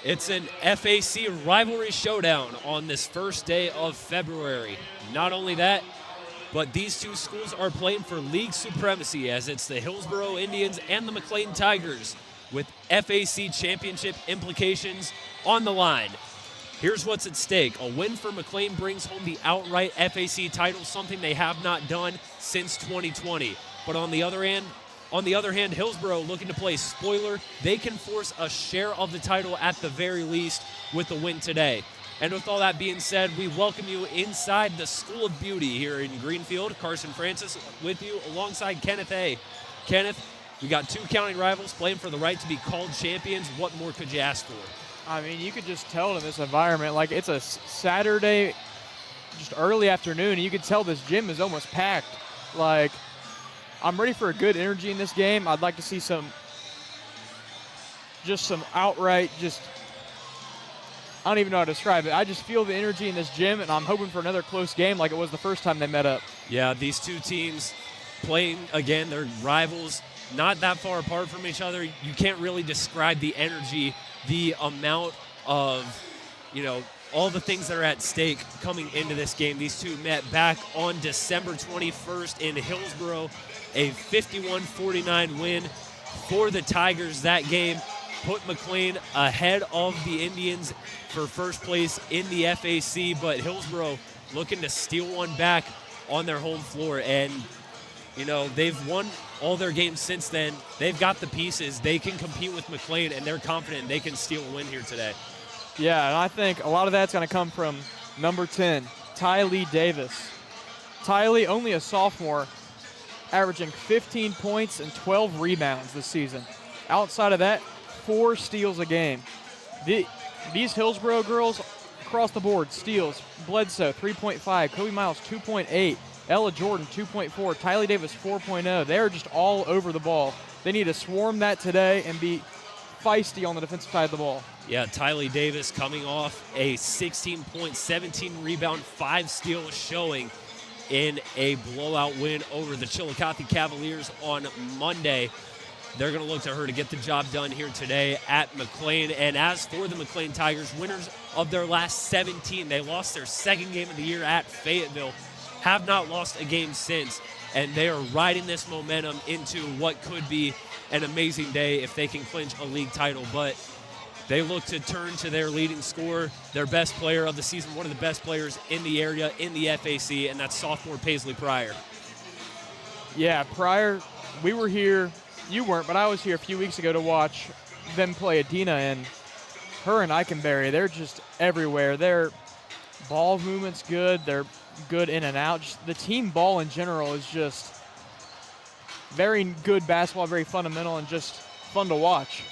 It's an FAC rivalry showdown on this first day of February. Not only that, but these two schools are playing for league supremacy as it's the Hillsboro Indians and the McClain Tigers with FAC championship implications on the line. Here's what's at stake. A win for McClain brings home the outright FAC title, something they have not done since 2020. But on the other hand, Hillsboro looking to play spoiler. They can force a share of the title at the very least with the win today. And with all that being said, we welcome you inside the School of Beauty here in Greenfield. Carson Francis with you alongside Kenneth A. Kenneth, we got two county rivals playing for the right to be called champions. What more could you ask for? I mean, you could just tell in this environment, like it's a Saturday, just early afternoon, and you could tell this gym is almost packed. Like, I'm ready for a good energy in this game. I'd like to see some outright, I don't even know how to describe it. I just feel the energy in this gym, and I'm hoping for another close game like it was the first time they met up. Yeah, these two teams playing, again, they're rivals, not that far apart from each other. You can't really describe the energy, the amount of, all the things that are at stake coming into this game. These two met back on December 21st in Hillsboro, a 51-49 win for the Tigers. That game put McClain ahead of the Indians for first place in the FAC, but Hillsboro looking to steal one back on their home floor. And, they've won all their games since then. They've got the pieces. They can compete with McClain, and they're confident they can steal a win here today. Yeah, and I think a lot of that's going to come from number 10, Tylee Davis. Tylee, only a sophomore, averaging 15 points and 12 rebounds this season. Outside of that, 4 steals a game. These Hillsboro girls across the board, steals, Bledsoe 3.5, Kobe Miles 2.8, Ella Jordan 2.4, Tylee Davis 4.0. They're just all over the ball. They need to swarm that today and be feisty on the defensive side of the ball. Yeah, Tylee Davis coming off a 16-point, 17-rebound, 5-steal showing in a blowout win over the Chillicothe Cavaliers on Monday. They're going to look to her to get the job done here today at McClain. And as for the McClain Tigers, winners of their last 17, they lost their second game of the year at Fayetteville, have not lost a game since, and they are riding this momentum into what could be an amazing day if they can clinch a league title. But they look to turn to their leading scorer, their best player of the season, one of the best players in the area in the FAC, and that's sophomore Paisley Pryor. Yeah, Pryor, we were here. You weren't, but I was here a few weeks ago to watch them play Adina, and her and Eikenberry, they're just everywhere. Their ball movement's good. They're good in and out. Just the team ball in general is just very good basketball, very fundamental, and just fun to watch.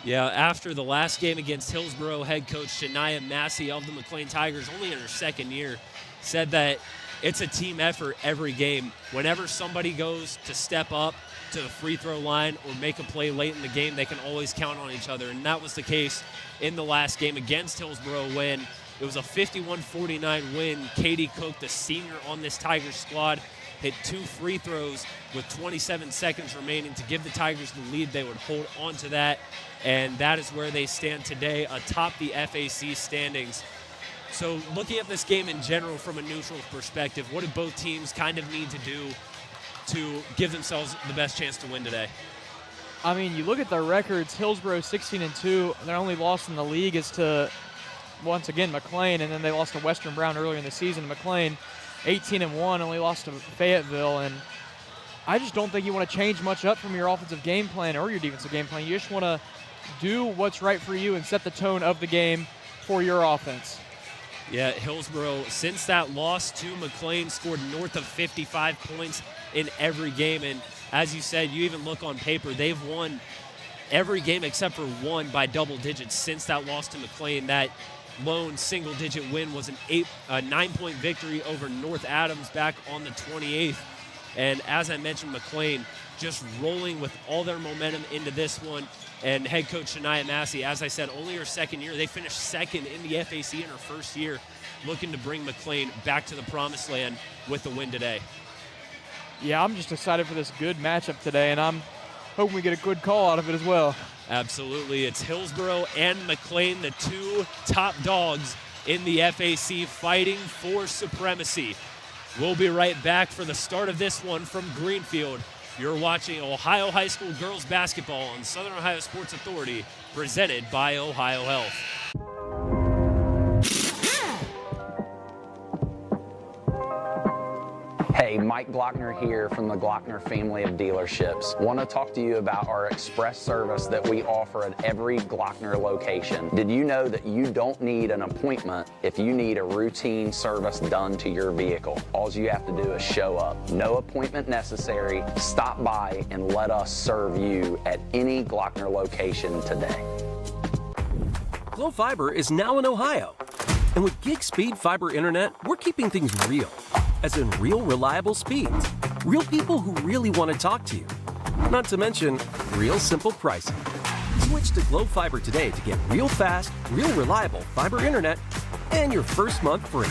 Yeah, after the last game against Hillsboro, head coach Shania Massey of the McClain Tigers, only in her second year, said that it's a team effort every game. Whenever somebody goes to step up to the free throw line or make a play late in the game, they can always count on each other. And that was the case in the last game against Hillsboro when it was a 51-49 win. Katie Cook, the senior on this Tigers squad, hit 2 free throws with 27 seconds remaining to give the Tigers the lead. They would hold on to that, and that is where they stand today atop the FAC standings. So looking at this game in general from a neutral perspective, what do both teams kind of need to do to give themselves the best chance to win today? I mean, you look at their records, Hillsboro 16-2, their only loss in the league is to, once again, McClain, and then they lost to Western Brown earlier in the season. McClain 18-1, only lost to Fayetteville, and I just don't think you want to change much up from your offensive game plan or your defensive game plan. You just want to do what's right for you and set the tone of the game for your offense. Yeah, Hillsboro, since that loss to McClain, scored north of 55 points in every game. And as you said, you even look on paper, they've won every game except for one by double digits since that loss to McClain. That lone single-digit win was a 9-point victory over North Adams back on the 28th. And as I mentioned, McClain just rolling with all their momentum into this one. And head coach Shania Massey, as I said, only her second year. They finished second in the FAC in her first year, looking to bring McClain back to the promised land with the win today. Yeah, I'm just excited for this good matchup today, and I'm hoping we get a good call out of it as well. Absolutely. It's Hillsboro and McClain, the two top dogs in the FAC, fighting for supremacy. We'll be right back for the start of this one from Greenfield. You're watching Ohio High School girls basketball on Southern Ohio Sports Authority, presented by Ohio Health. Hey, Mike Glockner here from the Glockner family of dealerships. Want to talk to you about our express service that we offer at every Glockner location. Did you know that you don't need an appointment if you need a routine service done to your vehicle? All you have to do is show up. No appointment necessary. Stop by and let us serve you at any Glockner location today. Glo Fiber is now in Ohio. And with gig speed fiber internet, we're keeping things real. As in real, reliable speeds. Real people who really want to talk to you. Not to mention, real simple pricing. Switch to Glo Fiber today to get real fast, real reliable fiber internet and your first month free.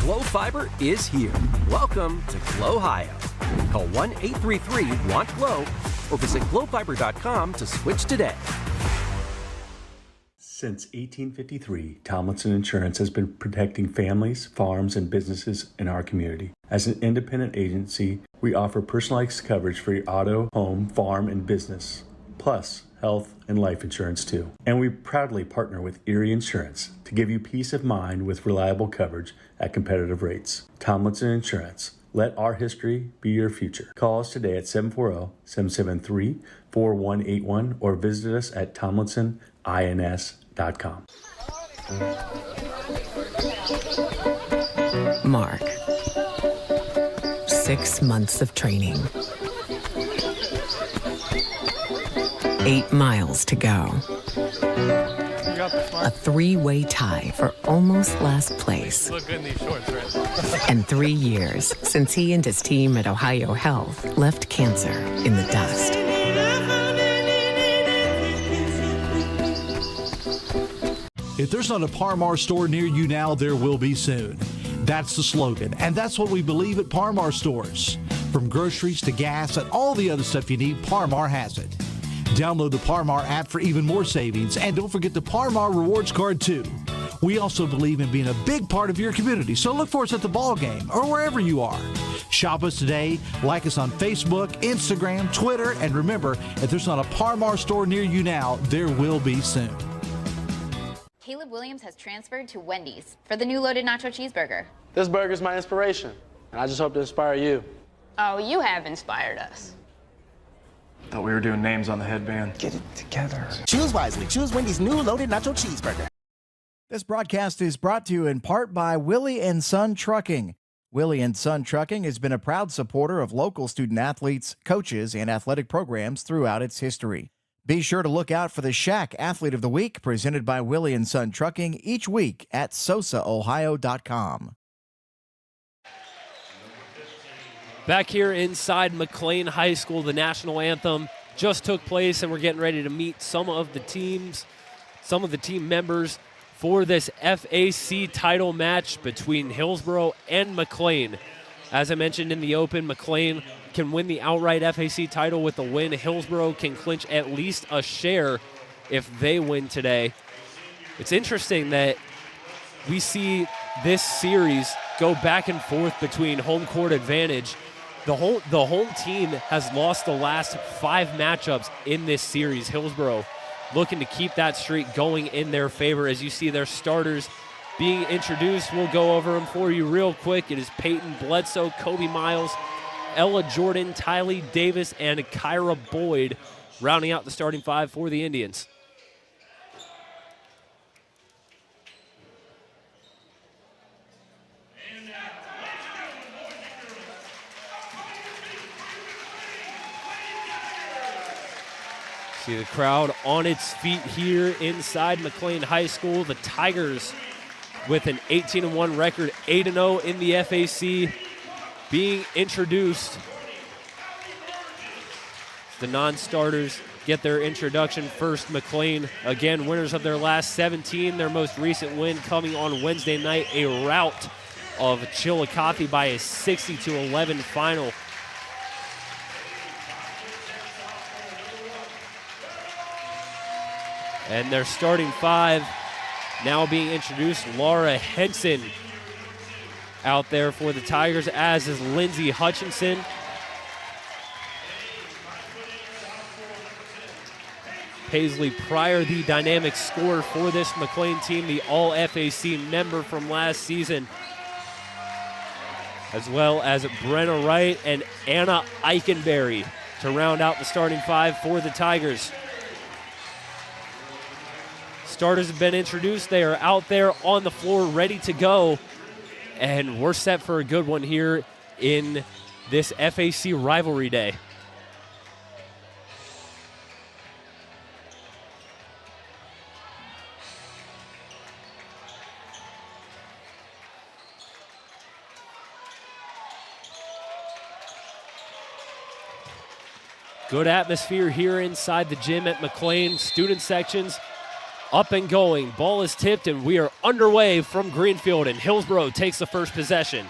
Glo Fiber is here. Welcome to Glo-Ohio. Call 1-833-WANT-GLO or visit glofiber.com to switch today. Since 1853, Tomlinson Insurance has been protecting families, farms, and businesses in our community. As an independent agency, we offer personalized coverage for your auto, home, farm, and business, plus health and life insurance too. And we proudly partner with Erie Insurance to give you peace of mind with reliable coverage at competitive rates. Tomlinson Insurance. Let our history be your future. Call us today at 740-773-4181 or visit us at tomlinsonins.com. Mark. 6 months of training. 8 miles to go. A 3-way tie for almost last place. Look good in these shorts, right? And 3 years since he and his team at Ohio Health left cancer in the dust. If there's not a Par Mar store near you now, there will be soon. That's the slogan, and that's what we believe at Par Mar stores. From groceries to gas and all the other stuff you need, Par Mar has it. Download the Par Mar app for even more savings, and don't forget the Par Mar rewards card too. We also believe in being a big part of your community, so look for us at the ball game or wherever you are. Shop us today, like us on Facebook, Instagram, Twitter, and remember, if there's not a Par Mar store near you now, there will be soon. Caleb Williams has transferred to Wendy's for the new loaded nacho cheeseburger. This burger's my inspiration, and I just hope to inspire you. Oh, you have inspired us. Thought we were doing names on the headband. Get it together. Choose wisely. Choose Wendy's new loaded nacho cheeseburger. This broadcast is brought to you in part by Willie & Son Trucking. Willie & Son Trucking has been a proud supporter of local student athletes, coaches, and athletic programs throughout its history. Be sure to look out for the Shack Athlete of the Week presented by Willie & Son Trucking each week at sosaohio.com. Back here inside McClain High School, the national anthem just took place, and we're getting ready to meet some of the team members for this FAC title match between Hillsboro and McClain. As I mentioned in the open, McClain can win the outright FAC title with the win. Hillsboro can clinch at least a share if they win today. It's interesting that we see this series go back and forth between home court advantage. The home team has lost the last 5 matchups in this series. Hillsboro looking to keep that streak going in their favor. As you see their starters being introduced, we'll go over them for you real quick. It is Peyton Bledsoe, Kobe Miles, Ella Jordan, Tylee Davis, and Kyra Boyd rounding out the starting 5 for the Indians. See the crowd on its feet here inside McClain High School. The Tigers with an 18-1 record, 8-0 in the FAC, being introduced. The non-starters get their introduction first. McClain, again, winners of their last 17. Their most recent win coming on Wednesday night, a rout of Chillicothe by a 60-11 final. And their starting five now being introduced. Laura Henson out there for the Tigers, as is Lindsey Hutchinson. Paisley Pryor, the dynamic scorer for this McClain team, the All-FAC member from last season, as well as Brenna Wright and Anna Eichenberry to round out the starting five for the Tigers. Starters have been introduced. They are out there on the floor ready to go, and we're set for a good one here in this FAC rivalry day. Good atmosphere here inside the gym at McClain. Student sections up and going. Ball is tipped, and we are underway from Greenfield, and Hillsboro takes the first possession.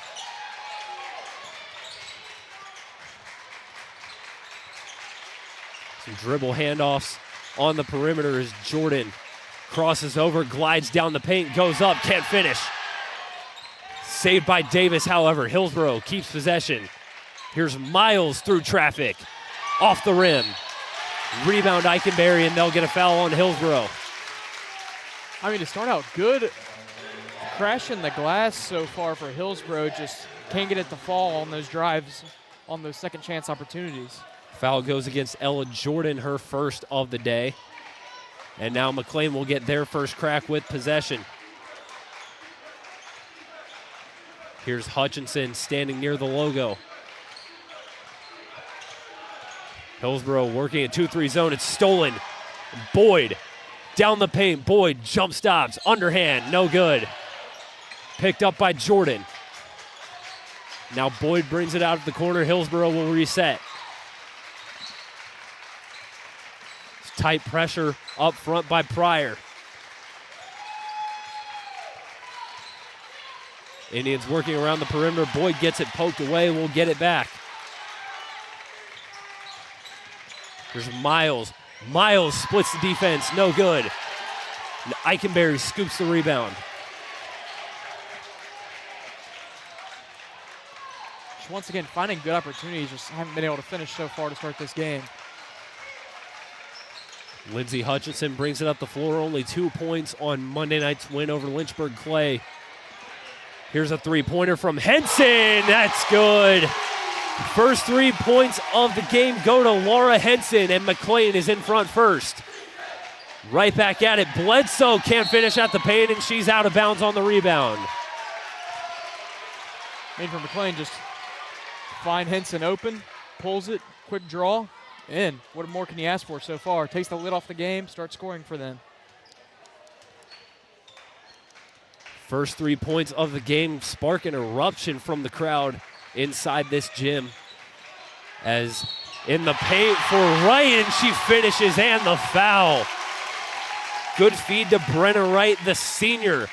Some dribble handoffs on the perimeter as Jordan crosses over, glides down the paint, goes up, can't finish. Saved by Davis, however. Hillsboro keeps possession. Here's Miles through traffic. Off the rim. Rebound Eichenberry, and they'll get a foul on Hillsboro. I mean, to start out good, crashing the glass so far for Hillsboro, just can't get it to fall on those drives, on those second chance opportunities. Foul goes against Ella Jordan, her first of the day. And now McClain will get their first crack with possession. Here's Hutchinson standing near the logo. Hillsboro working a 2-3 zone. It's stolen. Boyd down the paint. Boyd jump stops. Underhand. No good. Picked up by Jordan. Now Boyd brings it out of the corner. Hillsboro will reset. It's tight pressure up front by Pryor. Indians working around the perimeter. Boyd gets it poked away. We'll get it back. There's Miles. Miles splits the defense. No good. And Eichenberry scoops the rebound. Just once again, finding good opportunities. Just haven't been able to finish so far to start this game. Lindsey Hutchinson brings it up the floor. Only 2 points on Monday night's win over Lynchburg Clay. Here's a three-pointer from Henson. That's good. First 3 points of the game go to Laura Henson, and McClain is in front first. Right back at it. Bledsoe can't finish at the paint, and she's out of bounds on the rebound. Made for McClain, just find Henson open, pulls it, quick draw, in. What more can you ask for so far? Takes the lid off the game, starts scoring for them. First 3 points of the game spark an eruption from the crowd inside this gym, as in the paint for Wright, and she finishes, and the foul. Good feed to Brenna Wright, the senior,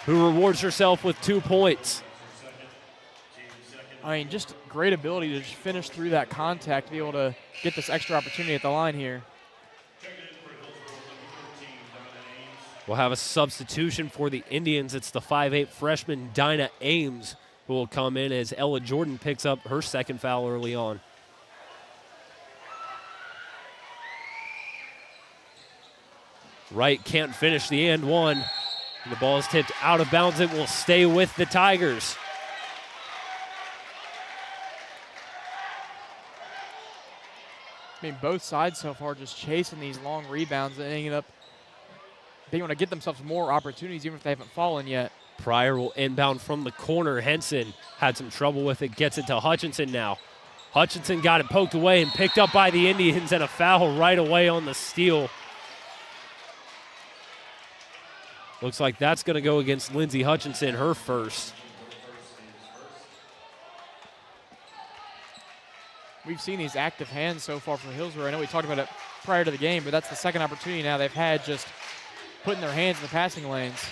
who rewards herself with 2 points. I mean, just great ability to just finish through that contact, to be able to get this extra opportunity at the line here. We'll have a substitution for the Indians. It's the 5'8 freshman Dinah Ames who will come in as Ella Jordan picks up her second foul early on. Wright can't finish the and one. The ball is tipped out of bounds. It will stay with the Tigers. I mean, both sides so far just chasing these long rebounds and ending up being able to get themselves more opportunities even if they haven't fallen yet. Pryor will inbound from the corner. Henson had some trouble with it, gets it to Hutchinson now. Hutchinson got it poked away and picked up by the Indians, and a foul right away on the steal. Looks like that's going to go against Lindsey Hutchinson, her first. We've seen these active hands so far from Hillsboro. I know we talked about it prior to the game, but that's the second opportunity now they've had, just putting their hands in the passing lanes.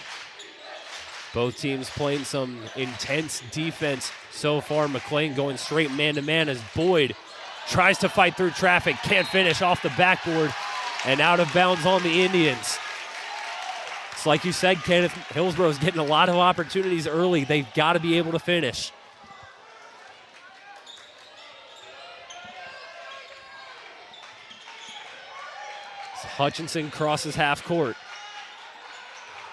Both teams playing some intense defense so far. McClain going straight man-to-man as Boyd tries to fight through traffic, can't finish, off the backboard and out of bounds on the Indians. It's like you said, Kenneth, Hillsboro's getting a lot of opportunities early. They've got to be able to finish. Hutchinson crosses half court.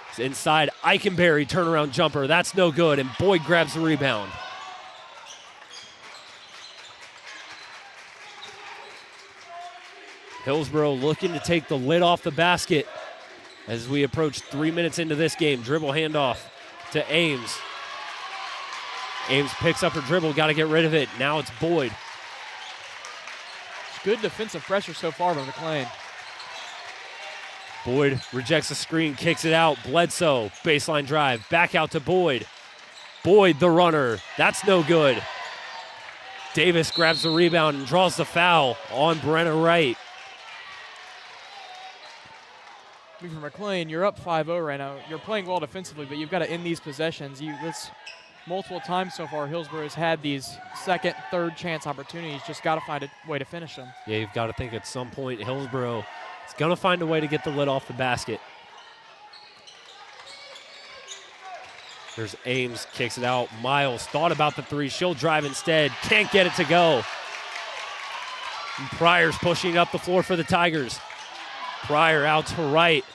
It's inside. Eikenberry turnaround jumper. That's no good, and Boyd grabs the rebound. Hillsboro looking to take the lid off the basket as we approach 3 minutes into this game. Dribble handoff to Ames. Ames picks up her dribble, got to get rid of it. Now it's Boyd. It's good defensive pressure so far by McClain. Boyd rejects the screen, kicks it out. Bledsoe, baseline drive, back out to Boyd. Boyd, the runner. That's no good. Davis grabs the rebound and draws the foul on Brenna Wright. For McClain, you're up 5-0 right now. You're playing well defensively, but you've got to end these possessions. That's multiple times so far Hillsboro has had these second, third chance opportunities. Just got to find a way to finish them. Yeah, you've got to think at some point Hillsboro is going to find a way to get the lid off the basket. There's Ames, kicks it out. Miles thought about the three. She'll drive instead. Can't get it to go. And Pryor's pushing up the floor for the Tigers. Pryor out to right.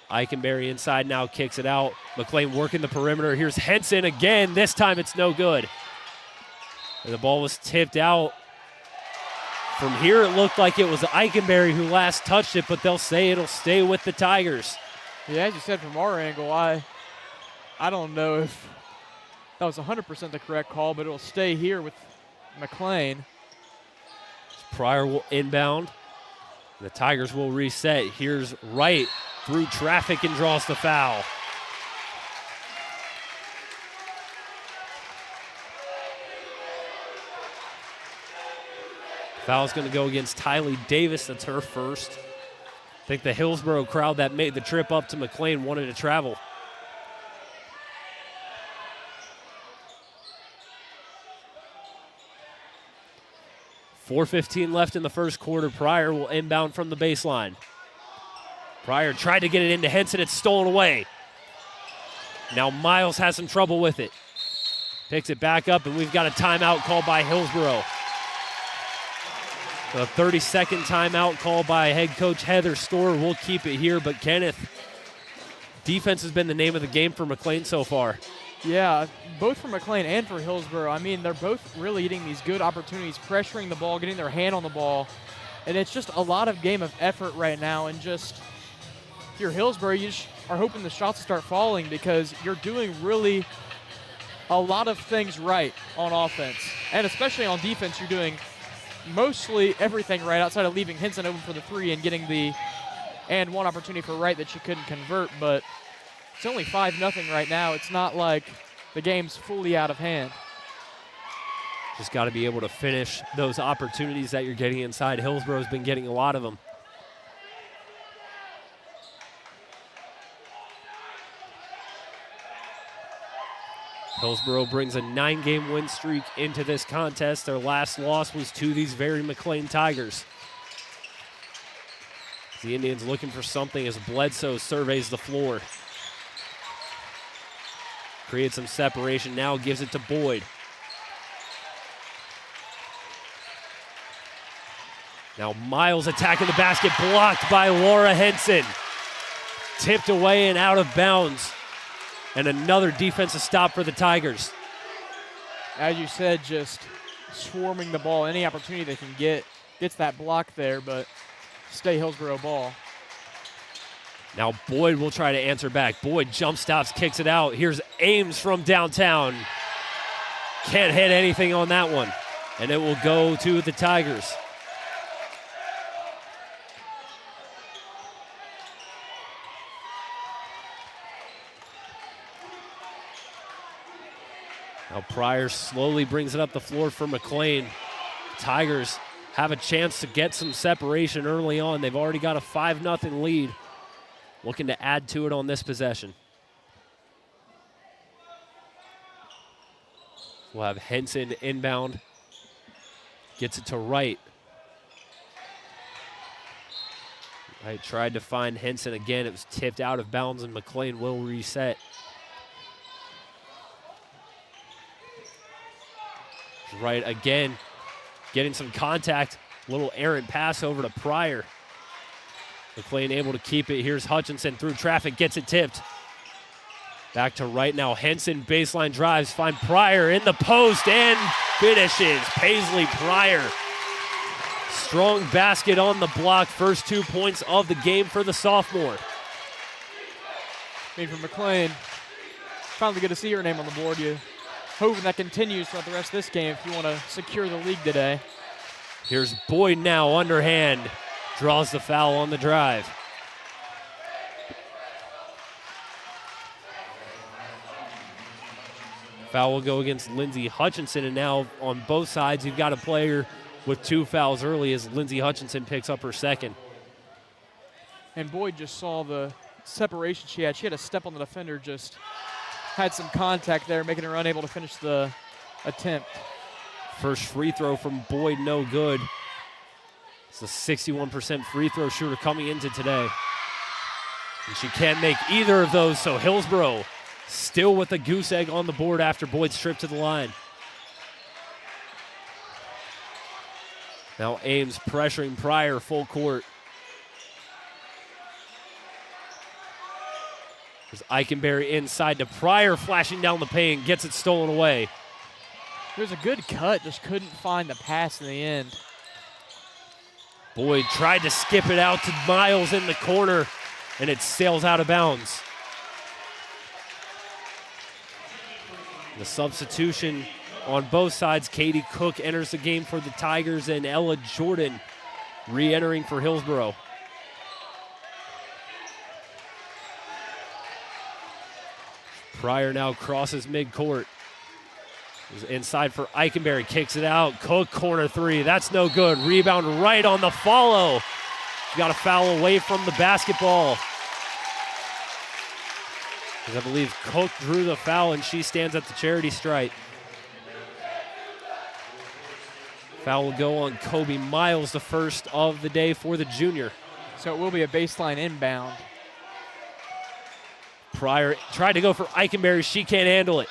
Eikenberry inside now, kicks it out. McClain working the perimeter. Here's Henson again. This time it's no good. And the ball was tipped out. From here it looked like it was Eikenberry who last touched it, but they'll say it'll stay with the Tigers. Yeah, as you said, from our angle, I don't know if that was 100% the correct call, but it'll stay here with McClain. Pryor will inbound. The Tigers will reset. Here's Wright through traffic and draws the foul. Foul's going to go against Tylee Davis. That's her first. I think the Hillsboro crowd that made the trip up to McClain wanted to travel. .4:15 left in the first quarter. Pryor will inbound from the baseline. Pryor tried to get it into Henson. It's stolen away. Now Miles has some trouble with it. Picks it back up, and we've got a timeout called by Hillsboro. The 30-second timeout called by head coach Heather Storr. We'll keep it here, but Kenneth, defense has been the name of the game for McClain so far. Yeah, both for McClain and for Hillsboro. I mean, they're both really getting these good opportunities, pressuring the ball, getting their hand on the ball. And it's just a lot of game of effort right now. And just, if you're Hillsboro, you just are hoping the shots start falling because you're doing really a lot of things right on offense. And especially on defense, you're doing mostly everything right outside of leaving Henson open for the three and getting the and one opportunity for Wright that she couldn't convert. But it's only 5-0 right now. It's not like the game's fully out of hand. Just got to be able to finish those opportunities that you're getting inside. Hillsboro's been getting a lot of them. Hillsboro brings a 9-game win streak into this contest. Their last loss was to these very McClain Tigers. The Indians looking for something as Bledsoe surveys the floor. Creates some separation, now gives it to Boyd. Now Miles attacking the basket, blocked by Laura Henson. Tipped away and out of bounds. And another defensive stop for the Tigers. As you said, just swarming the ball. Any opportunity they can get, gets that block there, but stay Hillsboro ball. Now Boyd will try to answer back. Boyd jump stops, kicks it out. Here's Ames from downtown. Can't hit anything on that one. And it will go to the Tigers. Now Pryor slowly brings it up the floor for McClain. Tigers have a chance to get some separation early on. They've already got a 5-0 lead. Looking to add to it on this possession. We'll have Henson inbound. Gets it to Wright. Right, tried to find Henson again. It was tipped out of bounds, and McClain will reset. Right again, getting some contact. Little errant pass over to Pryor. McClain able to keep it. Here's Hutchinson through traffic, gets it tipped. Back to right now. Henson baseline drives, find Pryor in the post and finishes. Paisley Pryor. Strong basket on the block. First 2 points of the game for the sophomore. I mean, for McClain, finally good to see her name on the board. You hoping that continues throughout the rest of this game if you want to secure the league today. Here's Boyd now, underhand. Draws the foul on the drive. Foul will go against Lindsey Hutchinson, and now on both sides, you've got a player with 2 fouls early as Lindsey Hutchinson picks up her second. And Boyd just saw the separation she had. She had a step on the defender, just had some contact there, making her unable to finish the attempt. First free throw from Boyd, no good. It's a 61% free throw shooter coming into today. And she can't make either of those, so Hillsboro still with a goose egg on the board after Boyd's trip to the line. Now Ames pressuring Pryor full court. There's Eichenberry inside to Pryor, flashing down the paint, gets it stolen away. There's a good cut, just couldn't find the pass in the end. Boyd tried to skip it out to Miles in the corner, and it sails out of bounds. The substitution on both sides. Katie Cook enters the game for the Tigers, and Ella Jordan re-entering for Hillsboro. Pryor now crosses midcourt. Inside for Eichenberry, kicks it out. Cook, corner three, that's no good. Rebound right on the follow. She got a foul away from the basketball. I believe Cook drew the foul, and she stands at the charity stripe. Foul will go on Kobe Miles, the first of the day for the junior. So it will be a baseline inbound. Pryor tried to go for Eichenberry. She can't handle it.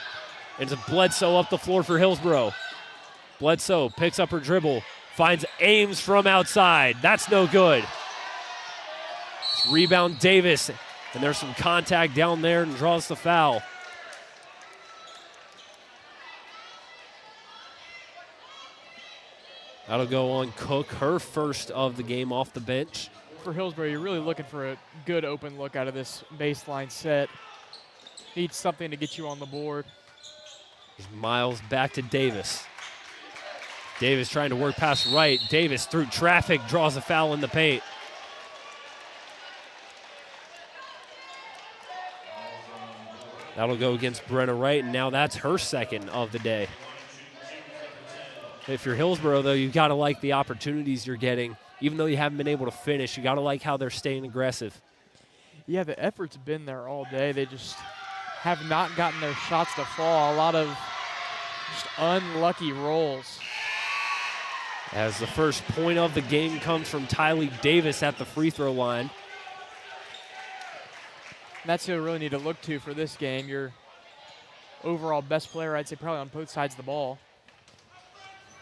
And it's a Bledsoe up the floor for Hillsboro. Bledsoe picks up her dribble, finds Ames from outside. That's no good. Rebound Davis, and there's some contact down there and draws the foul. That'll go on Cook, her first of the game off the bench. For Hillsboro, you're really looking for a good open look out of this baseline set. Needs something to get you on the board. Miles back to Davis. Davis trying to work past right. Davis through traffic, draws a foul in the paint. That'll go against Brenna Wright, and now that's her second of the day. If you're Hillsboro, though, you've got to like the opportunities you're getting. Even though you haven't been able to finish, you got to like how they're staying aggressive. Yeah, the effort's been there all day. They just have not gotten their shots to fall. A lot of just unlucky rolls. As the first point of the game comes from Tylee Davis at the free throw line. That's who you really need to look to for this game. Your overall best player, I'd say, probably on both sides of the ball.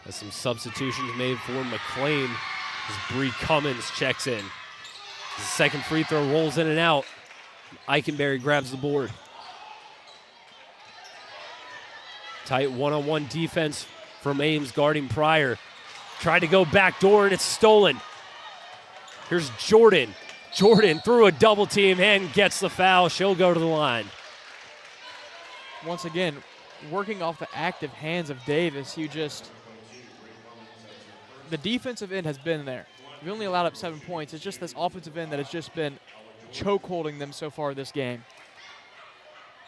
As some substitutions made for McClain as Bree Cummins checks in. The second free throw rolls in and out. Eichenberry grabs the board. Tight one-on-one defense from Ames guarding Pryor. Tried to go back door, and it's stolen. Here's Jordan. Jordan through a double team and gets the foul. She'll go to the line. Once again, working off the active hands of Davis, the defensive end has been there. We've only allowed up 7 points. It's just this offensive end that has just been choke holding them so far this game.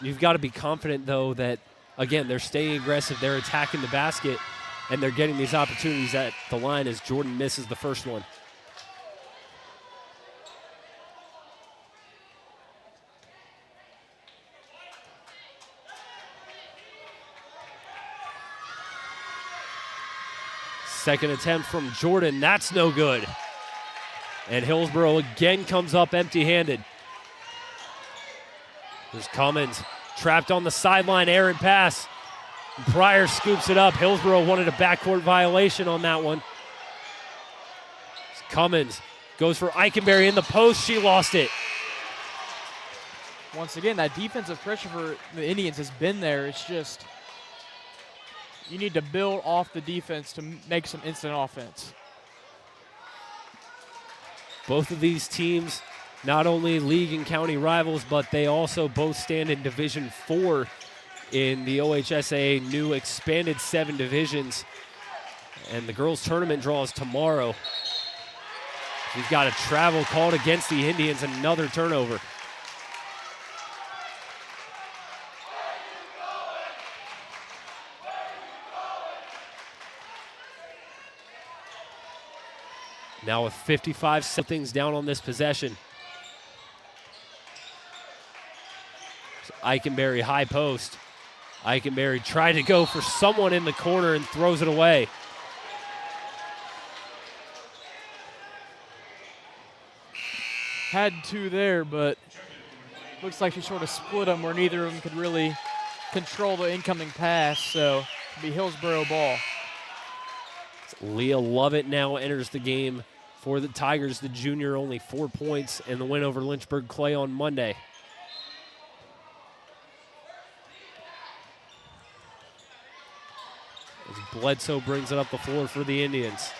You've got to be confident, though, that, again, they're staying aggressive, they're attacking the basket, and they're getting these opportunities at the line as Jordan misses the first one. Second attempt from Jordan, that's no good. And Hillsboro again comes up empty-handed. There's Cummins trapped on the sideline, errant pass. Pryor scoops it up. Hillsboro wanted a backcourt violation on that one. Cummins goes for Eikenberry in the post. She lost it. Once again, that defensive pressure for the Indians has been there. It's just you need to build off the defense to make some instant offense. Both of these teams, not only league and county rivals, but they also both stand in Division IV in the OHSAA new expanded 7 divisions. And the girls' tournament draws tomorrow. We've got a travel called against the Indians, another turnover. Now with 55 things down on this possession. So Eikenberry high post. Eikenberry tried to go for someone in the corner and throws it away. Had 2 there, but looks like she sort of split them where neither of them could really control the incoming pass, so it'll be Hillsboro ball. Leah Lovett now enters the game for the Tigers, the junior, only 4 points in the win over Lynchburg Clay on Monday. As Bledsoe brings it up the floor for the Indians.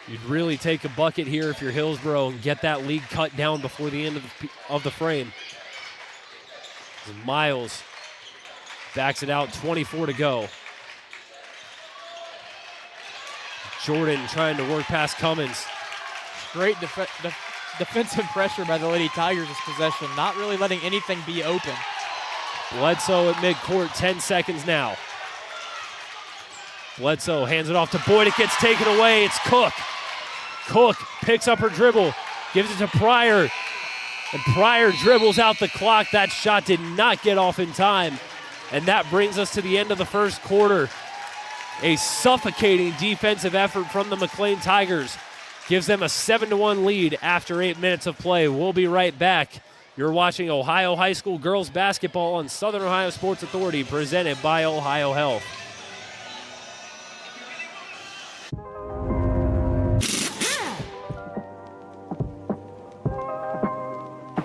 You'd really take a bucket here if you're Hillsboro and get that lead cut down before the end of the frame. As Miles backs it out, 24 to go. Jordan trying to work past Cummins. Great defensive pressure by the Lady Tigers this possession, not really letting anything be open. Bledsoe at midcourt, 10 seconds now. Bledsoe hands it off to Boyd. It gets taken away. It's Cook. Cook picks up her dribble, gives it to Pryor. And Pryor dribbles out the clock. That shot did not get off in time. And that brings us to the end of the first quarter. A suffocating defensive effort from the McClain Tigers gives them a 7-1 lead after 8 minutes of play. We'll be right back. You're watching Ohio High School girls basketball on Southern Ohio Sports Authority, presented by Ohio Health.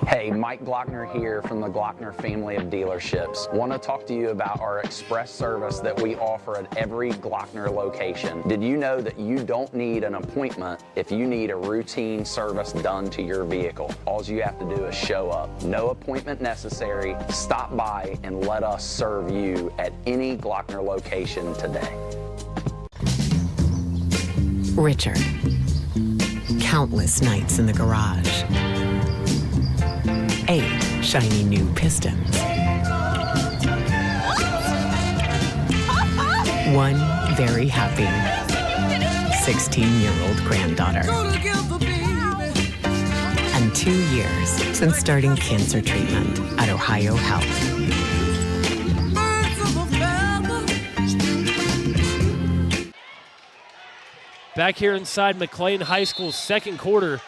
Hey, Mike Glockner here from the Glockner family of dealerships. Want to talk to you about our express service that we offer at every Glockner location. Did you know that you don't need an appointment if you need a routine service done to your vehicle? All you have to do is show up. No appointment necessary. Stop by and let us serve you at any Glockner location today. Richard. Countless nights in the garage. 8 shiny new pistons. 1 very happy 16-year-old granddaughter. And 2 years since starting cancer treatment at Ohio Health. Back here inside McClain High School's second quarter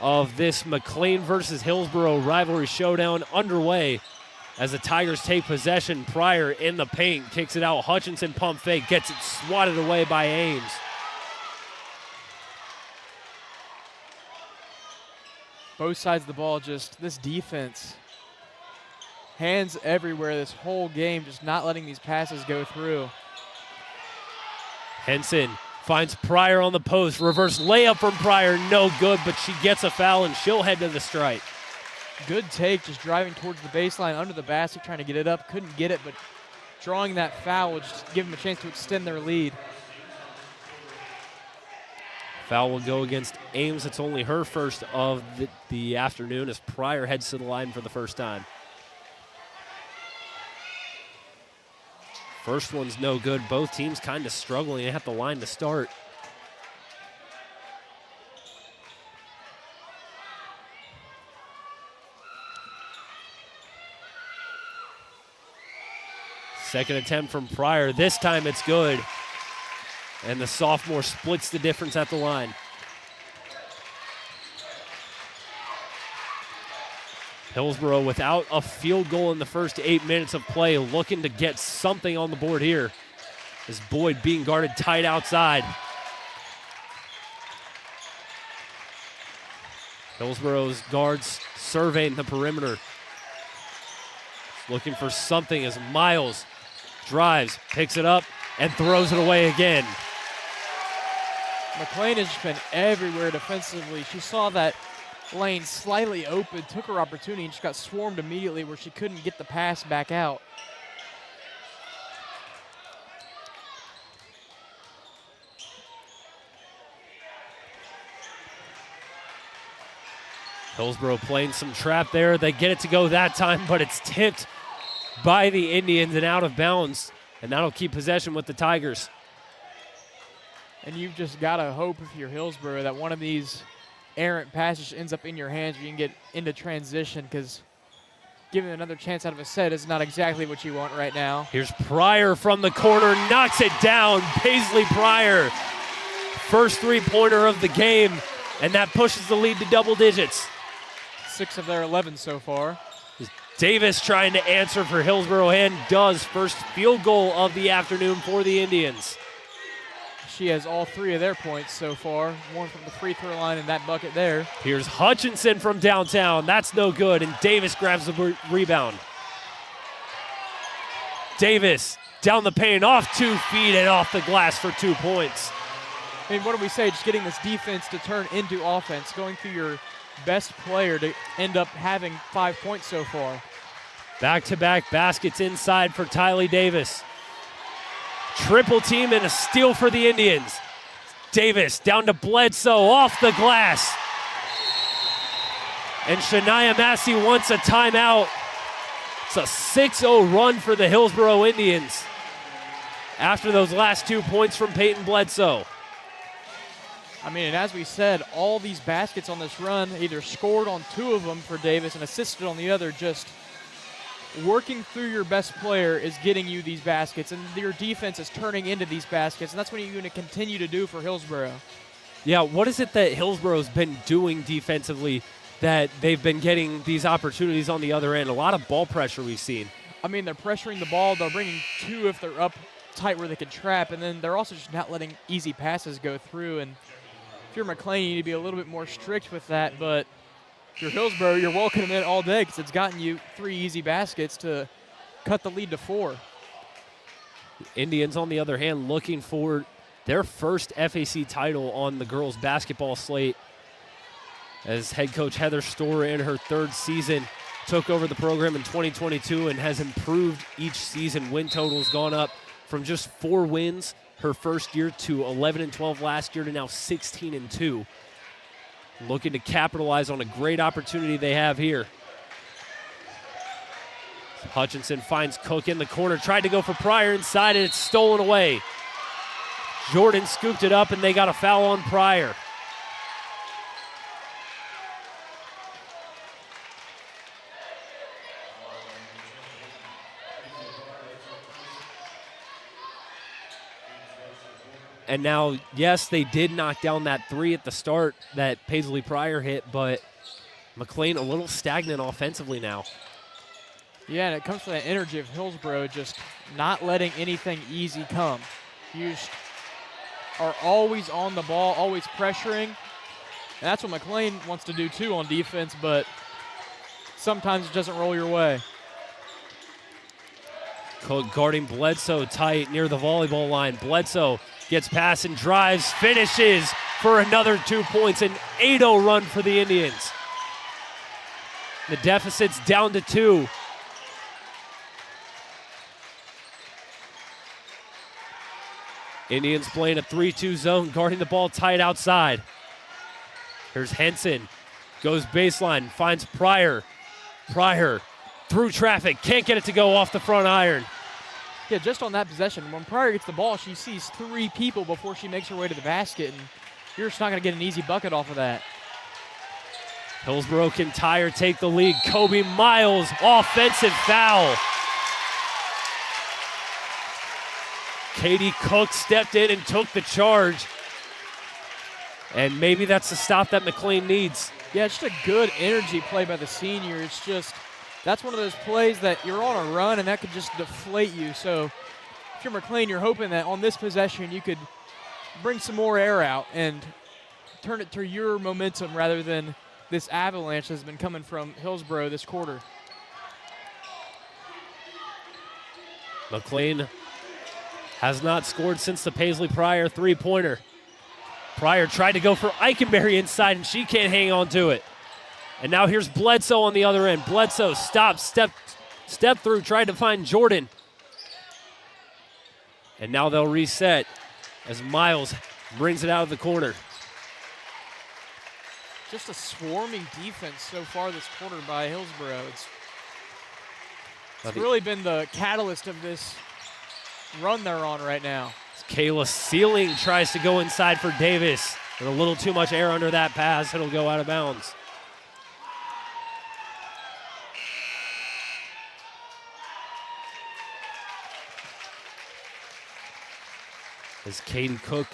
of this McClain versus Hillsboro rivalry showdown underway as the Tigers take possession. Pryor in the paint, kicks it out. Hutchinson pump fake, gets it swatted away by Ames. Both sides of the ball, just this defense. Hands everywhere this whole game, just not letting these passes go through. Henson finds Pryor on the post. Reverse layup from Pryor, no good, but she gets a foul and she'll head to the stripe. Good take, just driving towards the baseline under the basket, trying to get it up. Couldn't get it, but drawing that foul will just give them a chance to extend their lead. Foul will go against Ames. It's only her first of the afternoon as Pryor heads to the line for the first time. First one's no good. Both teams kind of struggling at the line to start. Second attempt from Pryor. This time it's good. And the sophomore splits the difference at the line. Hillsboro without a field goal in the first 8 minutes of play, looking to get something on the board here. As Boyd being guarded tight outside. Hillsboro's guards surveying the perimeter. Looking for something as Miles drives, picks it up, and throws it away again. McClain has been everywhere defensively. She saw that lane slightly open, took her opportunity, and she got swarmed immediately where she couldn't get the pass back out. Hillsboro playing some trap there. They get it to go that time, but it's tipped by the Indians and out of bounds, and that'll keep possession with the Tigers. And you've just got to hope if you're Hillsboro that one of these errant passes ends up in your hands where you can get into transition, because giving another chance out of a set is not exactly what you want right now. Here's Pryor from the corner, knocks it down. Paisley Pryor, first three-pointer of the game, and that pushes the lead to double digits. 6 of their 11 so far. Davis trying to answer for Hillsboro and does. First field goal of the afternoon for the Indians. She has all 3 of their points so far. 1 from the free throw line and that bucket there. Here's Hutchinson from downtown. That's no good, and Davis grabs the rebound. Davis down the paint, off 2 feet and off the glass for 2 points. I mean, what do we say? Just getting this defense to turn into offense, going through your best player to end up having 5 points so far. Back-to-back baskets inside for Tylee Davis. Triple team and a steal for the Indians. Davis down to Bledsoe, off the glass. And Shania Massey wants a timeout. It's a 6-0 run for the Hillsboro Indians after those last 2 points from Peyton Bledsoe. I mean, and as we said, all these baskets on this run, either scored on 2 of them for Davis and assisted on the other. Just working through your best player is getting you these baskets, and your defense is turning into these baskets, and that's what you're going to continue to do for Hillsboro. Yeah, what is it that Hillsboro's been doing defensively that they've been getting these opportunities on the other end? A lot of ball pressure we've seen. I mean, they're pressuring the ball. They're bringing 2 if they're up tight where they can trap, and then they're also just not letting easy passes go through. And if you're McClain, you need to be a little bit more strict with that, but if you're Hillsboro, you're welcoming it all day because it's gotten you 3 easy baskets to cut the lead to 4. The Indians, on the other hand, looking for their first FAC title on the girls' basketball slate as head coach Heather Storer in her 3rd season took over the program in 2022 and has improved each season. Win total's gone up from just 4 wins her first year to 11-12 last year to now 16-2. Looking to capitalize on a great opportunity they have here. Hutchinson finds Cook in the corner, tried to go for Pryor inside, and it's stolen away. Jordan scooped it up, and they got a foul on Pryor. And now, yes, they did knock down that 3 at the start that Paisley Pryor hit, but McClain a little stagnant offensively now. Yeah, and it comes from that energy of Hillsboro just not letting anything easy come. You just are always on the ball, always pressuring. And that's what McClain wants to do too on defense, but sometimes it doesn't roll your way. Cook guarding Bledsoe tight near the volleyball line. Bledsoe gets past and drives, finishes for another 2 points, an 8-0 run for the Indians. The deficit's down to 2. Indians playing a 3-2 zone, guarding the ball tight outside. Here's Henson, goes baseline, finds Pryor. Pryor through traffic, can't get it to go off the front iron. Yeah, just on that possession, when Pryor gets the ball, she sees 3 people before she makes her way to the basket, and you're just not going to get an easy bucket off of that. Hillsboro can tie or take the lead. Kobe Miles, offensive foul. Katie Cook stepped in and took the charge. And maybe that's the stop that McClain needs. Yeah, just a good energy play by the senior. It's just, that's one of those plays that you're on a run and that could just deflate you. So if you're McClain, you're hoping that on this possession you could bring some more air out and turn it to your momentum rather than this avalanche that's been coming from Hillsboro this quarter. McClain has not scored since the Paisley Pryor three-pointer. Pryor tried to go for Eikenberry inside, and she can't hang on to it. And now here's Bledsoe on the other end. Bledsoe stopped, step through, tried to find Jordan. And now they'll reset as Miles brings it out of the corner. Just a swarming defense so far this quarter by Hillsboro. It's really been the catalyst of this run they're on right now. Kayla Sealing tries to go inside for Davis. With a little too much air under that pass, it'll go out of bounds. As Katie Cook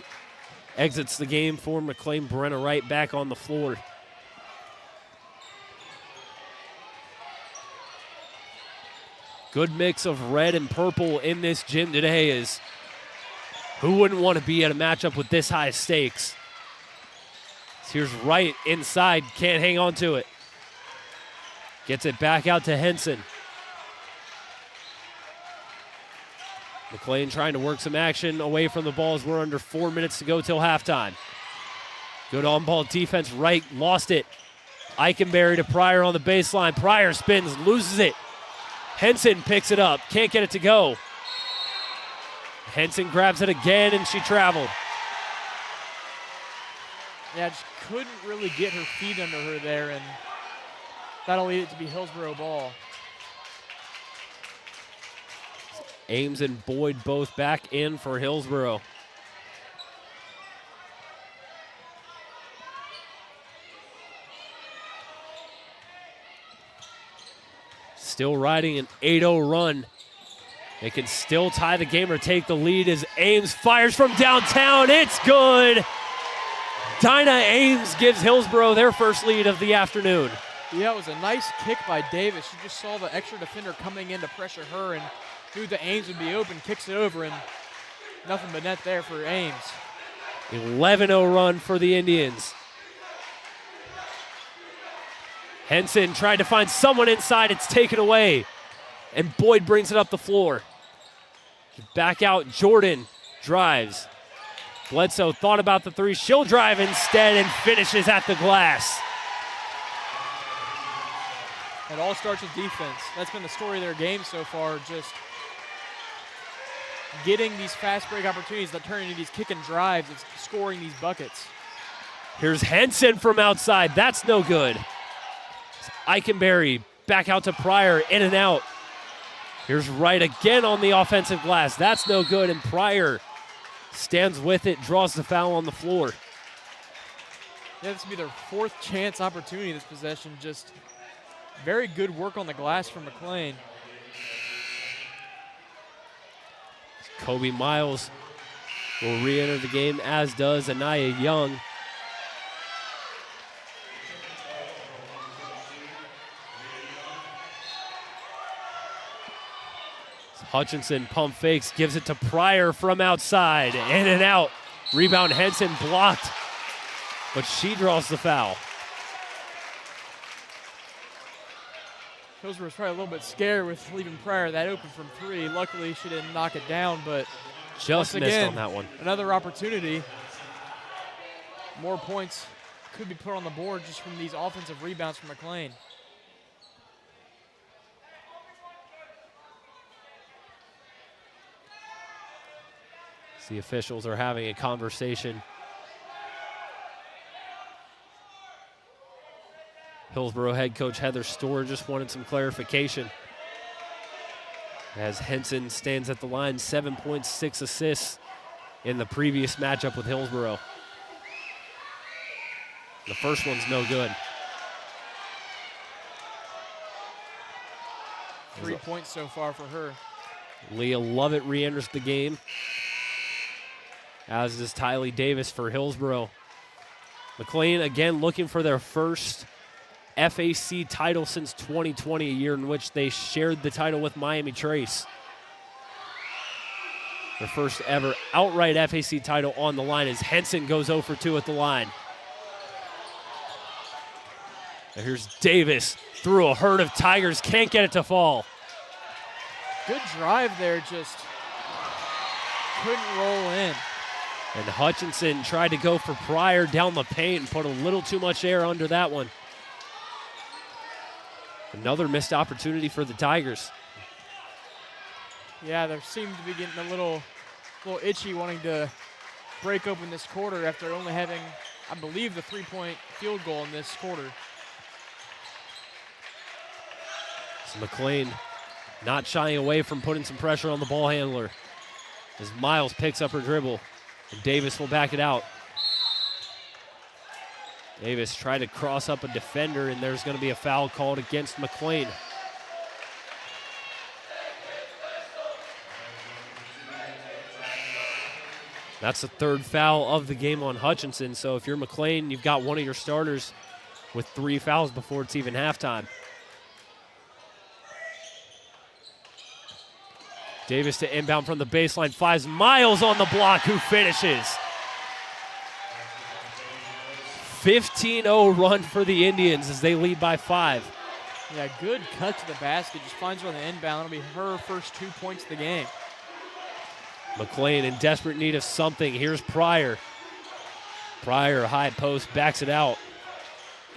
exits the game for McClain, Brenna Wright back on the floor. Good mix of red and purple in this gym today. Is who wouldn't want to be at a matchup with this high stakes? So here's Wright inside, can't hang on to it. Gets it back out to Henson. McClain trying to work some action away from the ball as we're under 4 minutes to go till halftime. Good on-ball defense. Wright lost it. Eikenberry to Pryor on the baseline. Pryor spins, loses it. Henson picks it up, can't get it to go. Henson grabs it again, and she traveled. Yeah, just couldn't really get her feet under her there, and that'll lead it to be Hillsboro ball. Ames and Boyd both back in for Hillsboro. Still riding an 8-0 run. They can still tie the game or take the lead as Ames fires from downtown. It's good. Dinah Ames gives Hillsboro their first lead of the afternoon. Yeah, it was a nice kick by Davis. You just saw the extra defender coming in to pressure her and knew that Ames would be open, kicks it over, and nothing but net there for Ames. 11-0 run for the Indians. Henson tried to find someone inside. It's taken away. And Boyd brings it up the floor. Back out, Jordan drives. Bledsoe thought about the three. She'll drive instead and finishes at the glass. It all starts with defense. That's been the story of their game so far, just getting these fast break opportunities that turn into these kick and drives and scoring these buckets. Here's Henson from outside. That's no good. Eikenberry back out to Pryor, in and out. Here's Wright again on the offensive glass. That's no good, and Pryor stands with it, draws the foul on the floor. Yeah, this will be their fourth chance opportunity this possession. Just very good work on the glass from McClain. Kobe Miles will re-enter the game, as does Anaya Young. Hutchinson pump fakes, gives it to Pryor from outside, in and out. Rebound Henson blocked, but she draws the foul. Hillsboro's probably a little bit scared with leaving Pryor that open from three. Luckily, she didn't knock it down, but just missed on that one. Another opportunity. More points could be put on the board just from these offensive rebounds from McClain. The officials are having a conversation. Hillsboro head coach Heather Storr just wanted some clarification. As Henson stands at the line, 7 points, 6 assists in the previous matchup with Hillsboro. The first one's no good. 3 points so far for her. Leah Lovett re-enters the game, as does Tylee Davis for Hillsboro. McClain again looking for their first FAC title since 2020, a year in which they shared the title with Miami Trace. Their first ever outright FAC title on the line as Henson goes 0 for 2 at the line. And here's Davis through a herd of Tigers, can't get it to fall. Good drive there, just couldn't roll in. And Hutchinson tried to go for Pryor down the paint and put a little too much air under that one. Another missed opportunity for the Tigers. Yeah, they seem to be getting a little itchy, wanting to break open this quarter after only having, I believe, the 3-point field goal in this quarter. So McClain not shying away from putting some pressure on the ball handler as Miles picks up her dribble. And Davis will back it out. Davis tried to cross up a defender, and there's going to be a foul called against McClain. That's the third foul of the game on Hutchinson. So if you're McClain, you've got one of your starters with 3 fouls before it's even halftime. Davis to inbound from the baseline, finds Miles on the block, who finishes. 15-0 run for the Indians as they lead by 5. Yeah, good cut to the basket. Just finds her on the inbound. It'll be her first 2 points of the game. McClain in desperate need of something. Here's Pryor. Pryor, high post, backs it out.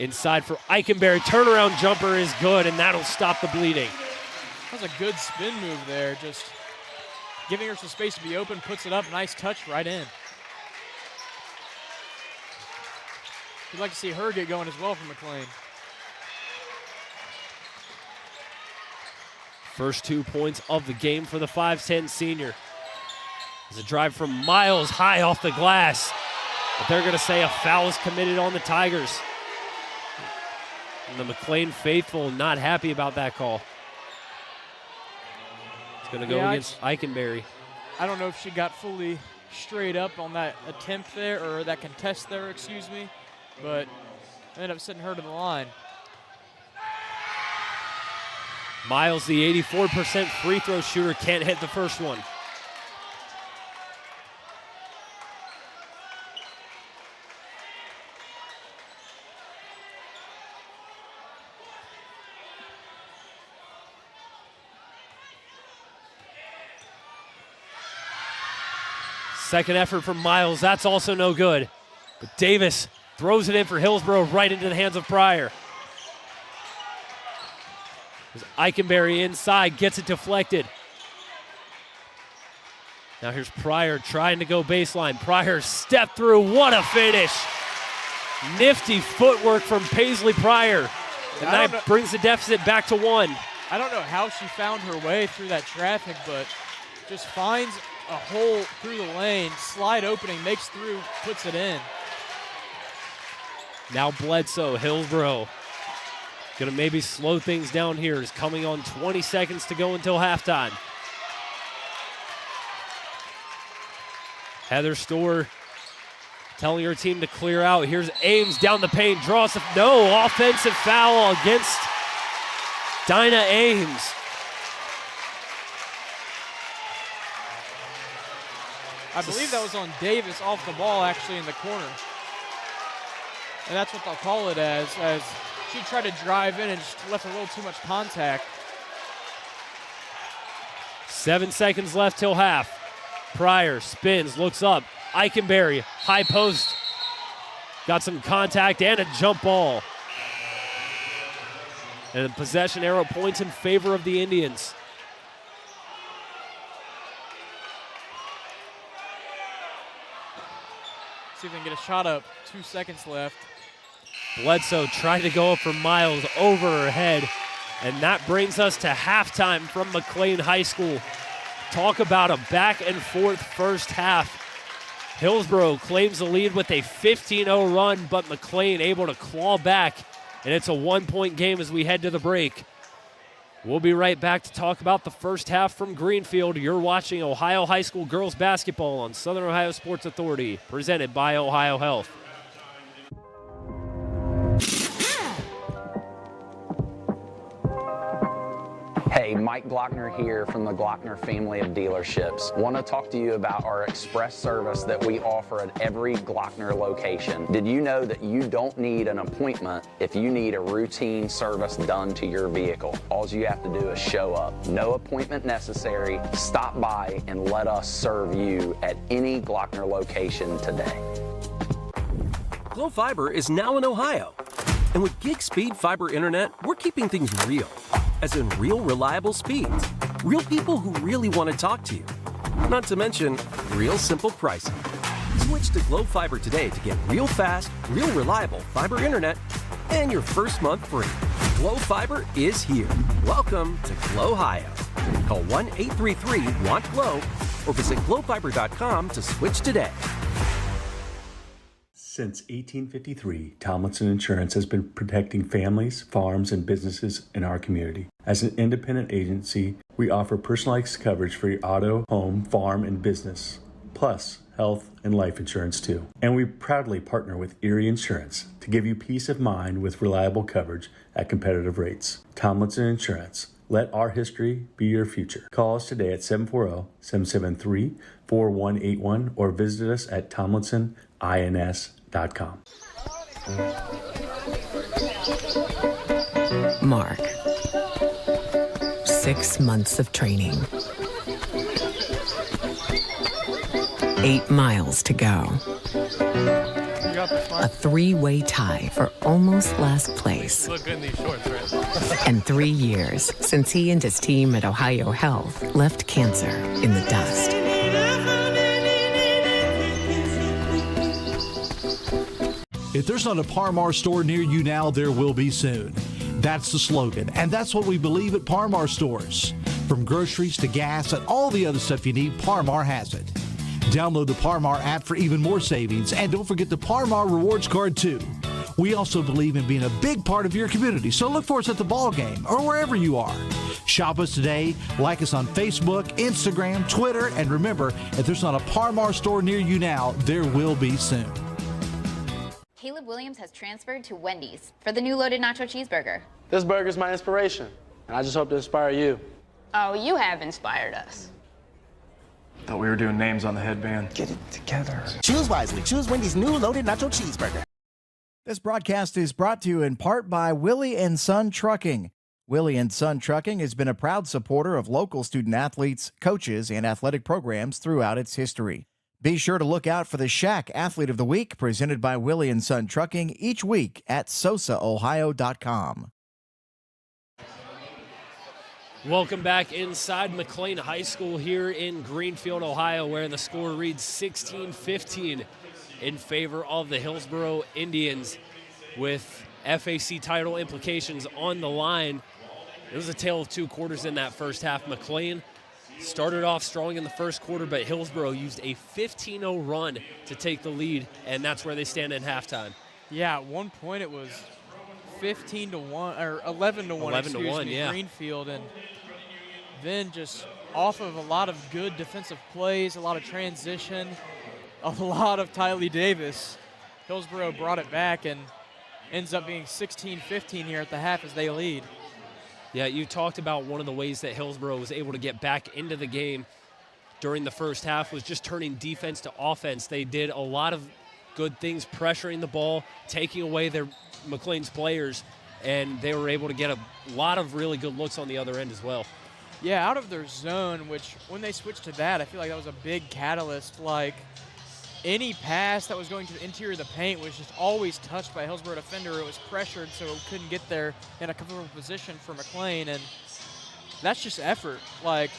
Inside for Eichenberry. Turnaround jumper is good, and that'll stop the bleeding. That was a good spin move there. Just giving her some space to be open, puts it up. Nice touch right in. We'd like to see her get going as well from McClain. First 2 points of the game for the 5'10 senior. There's a drive from Miles high off the glass. But they're going to say a foul is committed on the Tigers. And the McClain faithful not happy about that call. It's going to go against Eichenberry. I don't know if she got fully straight up on that attempt there, or that contest there, excuse me. But ended up sending her to the line. Miles, the 84% free throw shooter, can't hit the first one. Second effort from Miles, that's also no good. But Davis throws it in for Hillsboro right into the hands of Pryor. There's Eichenberry inside, gets it deflected. Now here's Pryor trying to go baseline. Pryor step through, what a finish. Nifty footwork from Paisley Pryor. And that brings the deficit back to 1. I don't know how she found her way through that traffic, but just finds a hole through the lane, slide opening, makes through, puts it in. Now Bledsoe, Hillsboro. Going to maybe slow things down here. Is coming on 20 seconds to go until halftime. Heather Storr telling her team to clear out. Here's Ames down the paint, draws no offensive foul against Dinah Ames. I believe that was on Davis off the ball, actually, in the corner. And that's what they'll call it as she tried to drive in and just left a little too much contact. 7 seconds left till half. Pryor spins, looks up. Eichenberry, high post. Got some contact and a jump ball. And the possession arrow points in favor of the Indians. See if they can get a shot up. 2 seconds left. Bledsoe tried to go up for Miles over her head. And that brings us to halftime from McClain High School. Talk about a back and forth first half. Hillsboro claims the lead with a 15-0 run, but McClain able to claw back. And it's a 1-point game as we head to the break. We'll be right back to talk about the first half from Greenfield. You're watching Ohio High School girls basketball on Southern Ohio Sports Authority, presented by Ohio Health. Hey, Mike Glockner here from the Glockner family of dealerships. Want to talk to you about our express service that we offer at every Glockner location. Did you know that you don't need an appointment if you need a routine service done to your vehicle? All you have to do is show up. No appointment necessary. Stop by and let us serve you at any Glockner location today. Glow Fiber is now in Ohio. And with gig speed fiber internet, we're keeping things real. As in real, reliable speeds. Real people who really want to talk to you. Not to mention, real simple pricing. Switch to Glow Fiber today to get real fast, real reliable fiber internet and your first month free. Glow Fiber is here. Welcome to Glow Ohio. Call 1-833-WANT-GLOW or visit glowfiber.com to switch today. Since 1853, Tomlinson Insurance has been protecting families, farms, and businesses in our community. As an independent agency, we offer personalized coverage for your auto, home, farm, and business, plus health and life insurance too. And we proudly partner with Erie Insurance to give you peace of mind with reliable coverage at competitive rates. Tomlinson Insurance. Let our history be your future. Call us today at 740-773-4181 or visit us at tomlinsonins.com. Mark. 6 months of training. 8 miles to go. A 3-way tie for almost last place. Look good in these shorts, right? And 3 years since he and his team at Ohio Health left cancer in the dust. If there's not a Par Mar store near you now, there will be soon. That's the slogan, and that's what we believe at Par Mar stores. From groceries to gas and all the other stuff you need, Par Mar has it. Download the Par Mar app for even more savings, and don't forget the Par Mar rewards card too. We also believe in being a big part of your community, so look for us at the ball game or wherever you are. Shop us today, like us on Facebook, Instagram, Twitter, and remember, if there's not a Par Mar store near you now, there will be soon. Caleb Williams has transferred to Wendy's for the new loaded nacho cheeseburger. This burger's my inspiration, and I just hope to inspire you. Oh, you have inspired us. Thought we were doing names on the headband. Get it together. Choose wisely. Choose Wendy's new loaded nacho cheeseburger. This broadcast is brought to you in part by Willie and Son Trucking. Willie and Son Trucking has been a proud supporter of local student athletes, coaches, and athletic programs throughout its history. Be sure to look out for the Shack Athlete of the Week presented by Willie and Son Trucking each week at sosaohio.com. Welcome back inside McClain High School here in Greenfield, Ohio, where the score reads 16-15 in favor of the Hillsboro Indians with FAC title implications on the line. It was a tale of two quarters in that first half. McClain started off strong in the first quarter, but Hillsboro used a 15-0 run to take the lead, and that's where they stand at halftime. Yeah, at one point it was 15-1 or 11-1, yeah. Greenfield, and then just off of a lot of good defensive plays, a lot of transition, a lot of Tylee Davis, Hillsboro brought it back and ends up being 16-15 here at the half as they lead. Yeah, you talked about one of the ways that Hillsboro was able to get back into the game during the first half was just turning defense to offense. They did a lot of good things, pressuring the ball, taking away their McClain's players, and they were able to get a lot of really good looks on the other end as well. Yeah, out of their zone, which when they switched to that, I feel like that was a big catalyst. Like, any pass that was going to the interior of the paint was just always touched by a Hillsboro defender. It was pressured, so it couldn't get there in a comfortable position for McClain, and that's just effort. Like,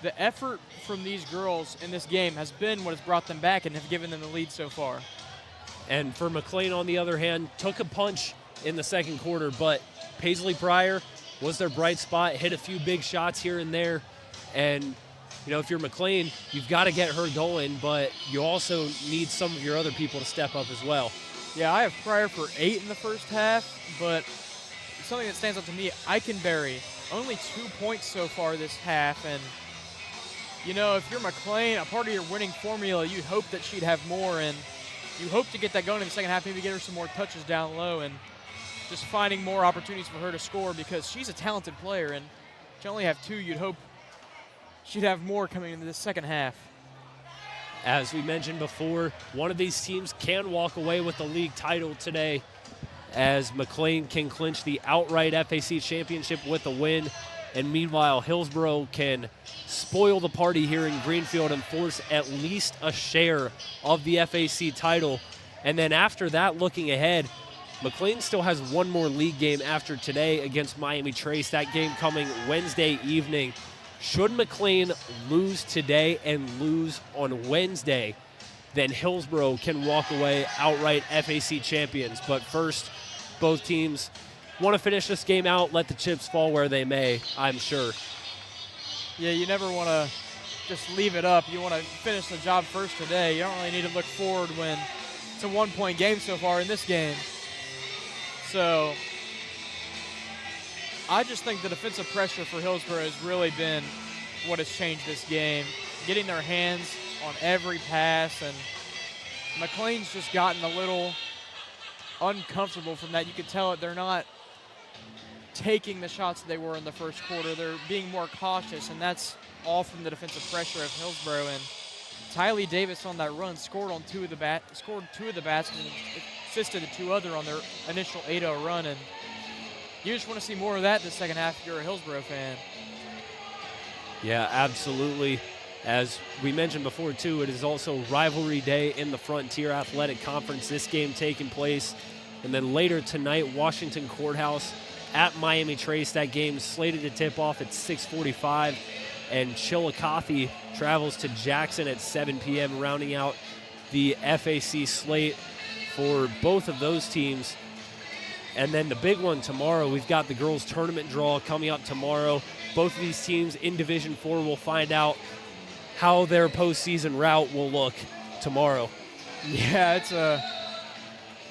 the effort from these girls in this game has been what has brought them back and have given them the lead so far. And for McClain, on the other hand, took a punch in the second quarter, but Paisley Pryor was their bright spot, hit a few big shots here and there, and you know, if you're McClain, you've got to get her going, but you also need some of your other people to step up as well. Yeah, I have Pryor for 8 in the first half, but something that stands out to me, Eikenberry, only 2 points so far this half, and you know, if you're McClain, a part of your winning formula, you hope that she'd have more, and you hope to get that going in the second half, maybe get her some more touches down low, and just finding more opportunities for her to score because she's a talented player, and She only have 2. You'd hope she'd have more coming into the second half. As we mentioned before, one of these teams can walk away with the league title today, as McClain can clinch the outright FAC championship with a win. And meanwhile, Hillsboro can spoil the party here in Greenfield and force at least a share of the FAC title. And then after that, looking ahead, McClain still has one more league game after today against Miami Trace. That game coming Wednesday evening. Should McClain lose today and lose on Wednesday, then Hillsboro can walk away outright FAC champions. But first, both teams want to finish this game out, let the chips fall where they may, I'm sure. Yeah, you never want to just leave it up. You want to finish the job first today. You don't really need to look forward when it's a one-point game so far in this game. So I just think the defensive pressure for Hillsboro has really been what has changed this game. Getting their hands on every pass, and McClain's just gotten a little uncomfortable from that. You can tell it, they're not taking the shots that they were in the first quarter. They're being more cautious, and that's all from the defensive pressure of Hillsboro. And Tylee Davis on that run scored 2 of the baskets and assisted the 2 other on their initial 8-0 run. And you just want to see more of that in the second half if you're a Hillsboro fan. Yeah, absolutely. As we mentioned before, too, it is also rivalry day in the Frontier Athletic Conference. This game taking place. And then later tonight, Washington Courthouse at Miami Trace. That game slated to tip off at 6:45. And Chillicothe travels to Jackson at 7 p.m., rounding out the FAC slate for both of those teams. And then the big one tomorrow, we've got the girls' tournament draw coming up tomorrow. Both of these teams in Division IV will find out how their postseason route will look tomorrow. Yeah, it's a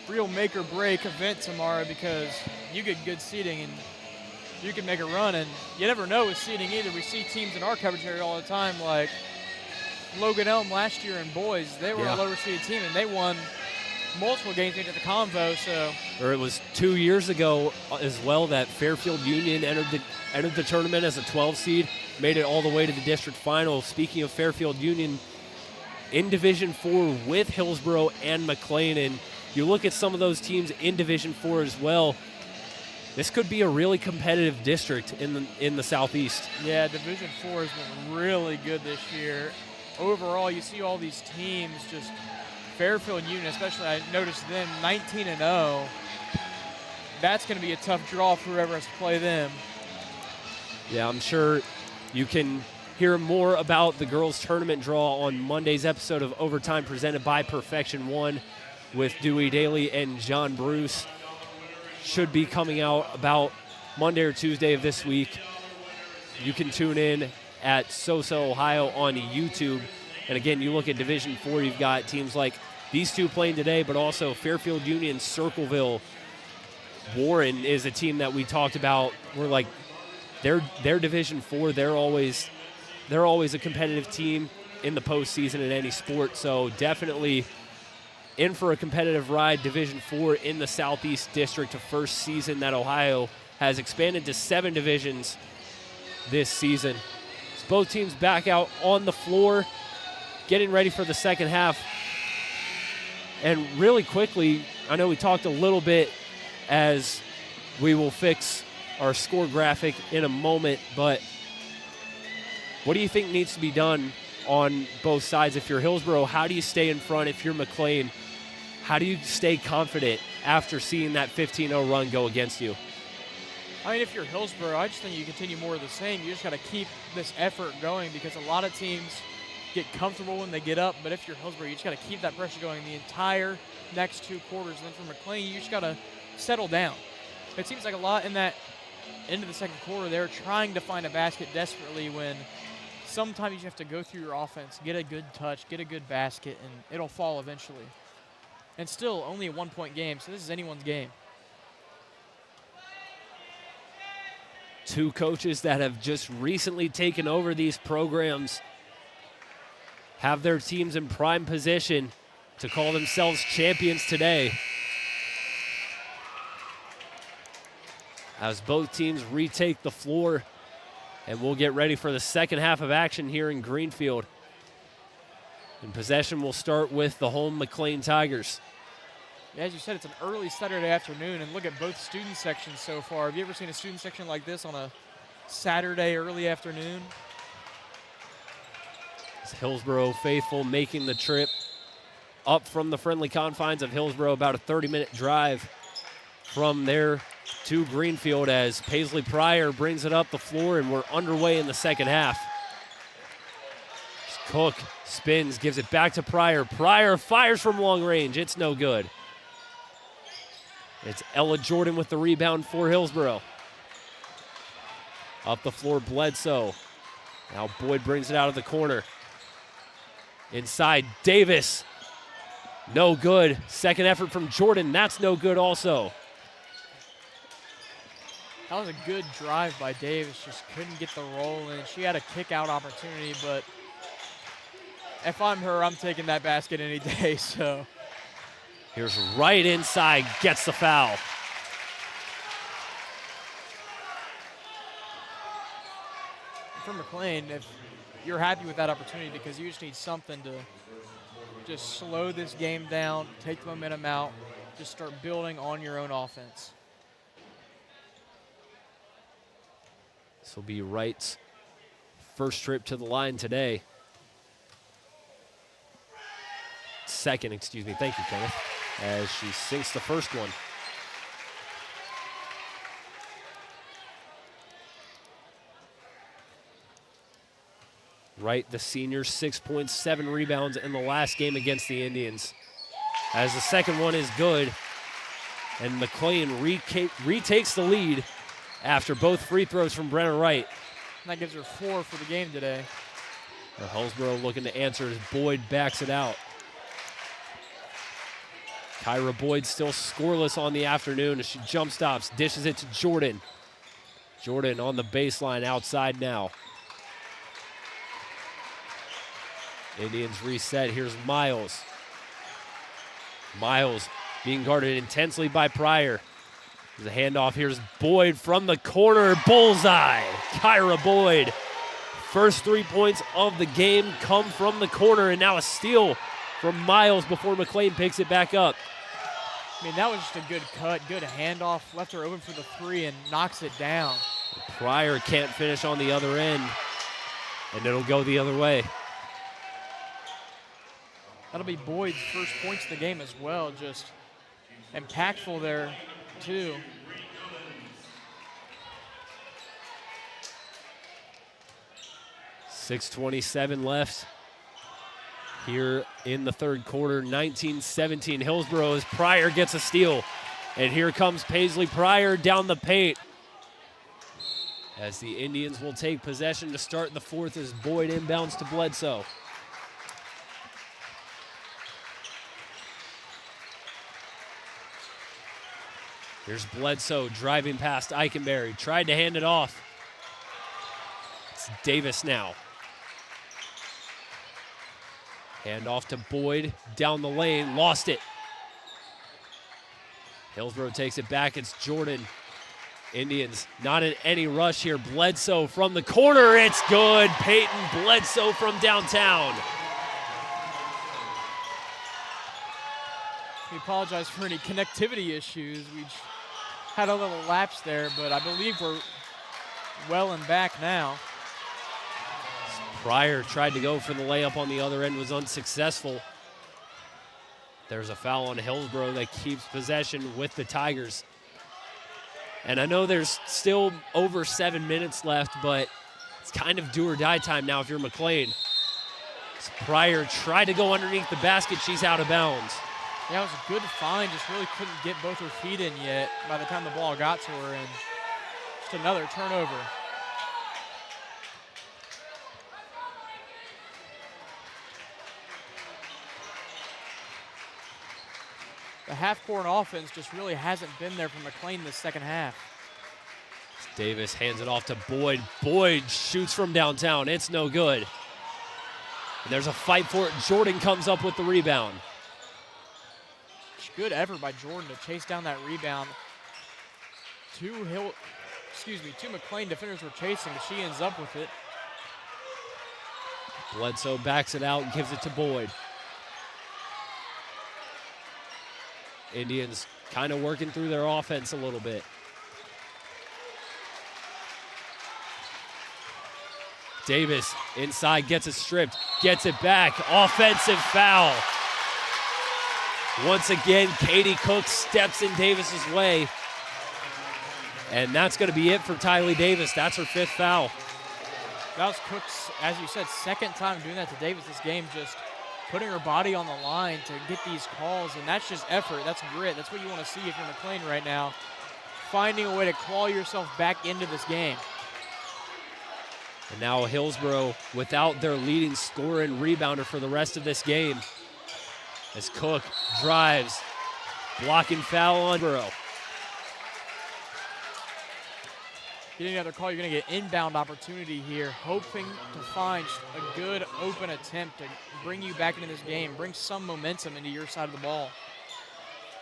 real make-or-break event tomorrow because you get good seeding and you can make a run. And you never know with seeding either. We see teams in our coverage area all the time, like Logan Elm last year in boys. They were a lower-seeded team, and they won multiple games into the convo. Or it was 2 years ago as well that Fairfield Union entered the tournament as a 12 seed, made it all the way to the district final. Speaking of Fairfield Union, in Division IV with Hillsboro and McClain, and you look at some of those teams in Division IV as well, this could be a really competitive district in the Southeast. Yeah, Division IV has been really good this year. Overall, you see all these teams just Fairfield Union, especially, I noticed them 19-0. That's going to be a tough draw for whoever has to play them. Yeah, I'm sure you can hear more about the girls' tournament draw on Monday's episode of Overtime presented by Perfection One with Dewey Daly and John Bruce. Should be coming out about Monday or Tuesday of this week. You can tune in at Sosa, Ohio on YouTube. And again, you look at Division IV, you've got teams like these two playing today, but also Fairfield Union, Circleville. Warren is a team that we talked about. We're like, they're Division IV. They're always a competitive team in the postseason in any sport. So definitely in for a competitive ride. Division IV in the Southeast District, a first season that Ohio has expanded to 7 divisions this season. So both teams back out on the floor, getting ready for the second half. And really quickly, I know we talked a little bit as we will fix our score graphic in a moment, but what do you think needs to be done on both sides? If you're Hillsboro, how do you stay in front? If you're McClain, how do you stay confident after seeing that 15-0 run go against you? I mean, if you're Hillsboro, I just think you continue more of the same. You just got to keep this effort going because a lot of teams get comfortable when they get up, but if you're Hillsboro, you just got to keep that pressure going the entire next 2 quarters. And then for McClain, you just got to settle down. It seems like a lot in that end of the second quarter, they're trying to find a basket desperately when sometimes you have to go through your offense, get a good touch, get a good basket, and it'll fall eventually. And still only a 1-point game, so this is anyone's game. 2 coaches that have just recently taken over these programs have their teams in prime position to call themselves champions today. As both teams retake the floor, And we'll get ready for the second half of action here in Greenfield. And possession will start with the home McClain Tigers. Yeah, as you said, it's an early Saturday afternoon, and look at both student sections so far. Have you ever seen a student section like this on a Saturday early afternoon? It's Hillsboro faithful making the trip up from the friendly confines of Hillsboro, about a 30-minute drive from there to Greenfield as Paisley Pryor brings it up the floor, and we're underway in the second half. Cook spins, gives it back to Pryor. Pryor fires from long range. It's no good. It's Ella Jordan with the rebound for Hillsboro. Up the floor, Bledsoe. Now Boyd brings it out of the corner. Inside, Davis. No good. Second effort from Jordan. That's no good also. That was a good drive by Davis. Just couldn't get the roll in. She had a kick-out opportunity, but if I'm her, I'm taking that basket any day, so. Here's right inside, gets the foul. For McClain, if you're happy with that opportunity because you just need something to just slow this game down, take the momentum out, just start building on your own offense. This will be Wright's first trip to the line today. Second, excuse me. Thank you, Kenneth. As she sinks the first one. Wright, the senior, 6 points, 7 rebounds in the last game against the Indians. As the second one is good, and McClain retakes the lead after both free throws from Brenna Wright. And that gives her 4 for the game today. Hillsboro looking to answer as Boyd backs it out. Kyra Boyd still scoreless on the afternoon as she jump stops, dishes it to Jordan. Jordan on the baseline outside now. Indians reset. Here's Miles. Miles being guarded intensely by Pryor. There's a handoff. Here's Boyd from the corner. Bullseye. Kyra Boyd. First 3 points of the game come from the corner, and now a steal from Miles before McClain picks it back up. I mean, that was just a good cut, good handoff. Left her open for the 3 and knocks it down. Pryor can't finish on the other end, and it'll go the other way. That'll be Boyd's first points of the game as well. Just impactful there, too. .6:27 left here in the third quarter. 19-17 Hillsboro as Pryor gets a steal. And here comes Paisley Pryor down the paint. As the Indians will take possession to start the fourth as Boyd inbounds to Bledsoe. Here's Bledsoe driving past Eikenberry. Tried to hand it off. It's Davis now. Hand off to Boyd, down the lane, lost it. Hillsboro takes it back, it's Jordan. Indians not in any rush here. Bledsoe from the corner, it's good. Peyton Bledsoe from downtown. We apologize for any connectivity issues. We had a little lapse there, but I believe we're well and back now. Pryor tried to go for the layup on the other end, was unsuccessful. There's a foul on Hillsboro that keeps possession with the Tigers. And I know there's still over 7 minutes left, but it's kind of do or die time now if you're McClain. Pryor tried to go underneath the basket, she's out of bounds. Yeah, it was a good find, just really couldn't get both her feet in yet by the time the ball got to her, and just another turnover. The half-court offense just really hasn't been there for McClain this second half. Davis hands it off to Boyd. Boyd shoots from downtown. It's no good. And there's a fight for it. Jordan comes up with the rebound. Good effort by Jordan to chase down that rebound. two McClain defenders were chasing, but she ends up with it. Bledsoe backs it out and gives it to Boyd. Indians kind of working through their offense a little bit. Davis inside, gets it stripped, gets it back. Offensive foul. Once again, Katie Cook steps in Davis's way. And that's going to be it for Tylee Davis. That's her 5th foul. That was Cook's, as you said, 2nd time doing that to Davis this game, just putting her body on the line to get these calls, and that's just effort. That's grit. That's what you want to see if you're McClain right now, finding a way to claw yourself back into this game. And now Hillsboro without their leading scorer and rebounder for the rest of this game. As Cook drives, blocking foul on Hillsboro. Getting another call, you're going to get inbound opportunity here, hoping to find a good open attempt to bring you back into this game, bring some momentum into your side of the ball.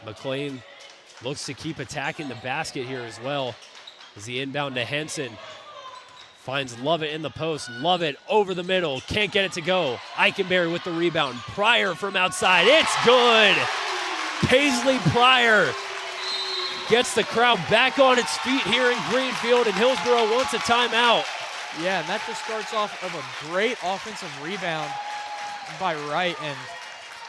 McClain looks to keep attacking the basket here as well. As the inbound to Henson. Finds Lovett in the post. Lovett over the middle. Can't get it to go. Eichenberry with the rebound. Pryor from outside. It's good. Paisley Pryor gets the crowd back on its feet here in Greenfield, and Hillsboro wants a timeout. Yeah, and that just starts off of a great offensive rebound by Wright and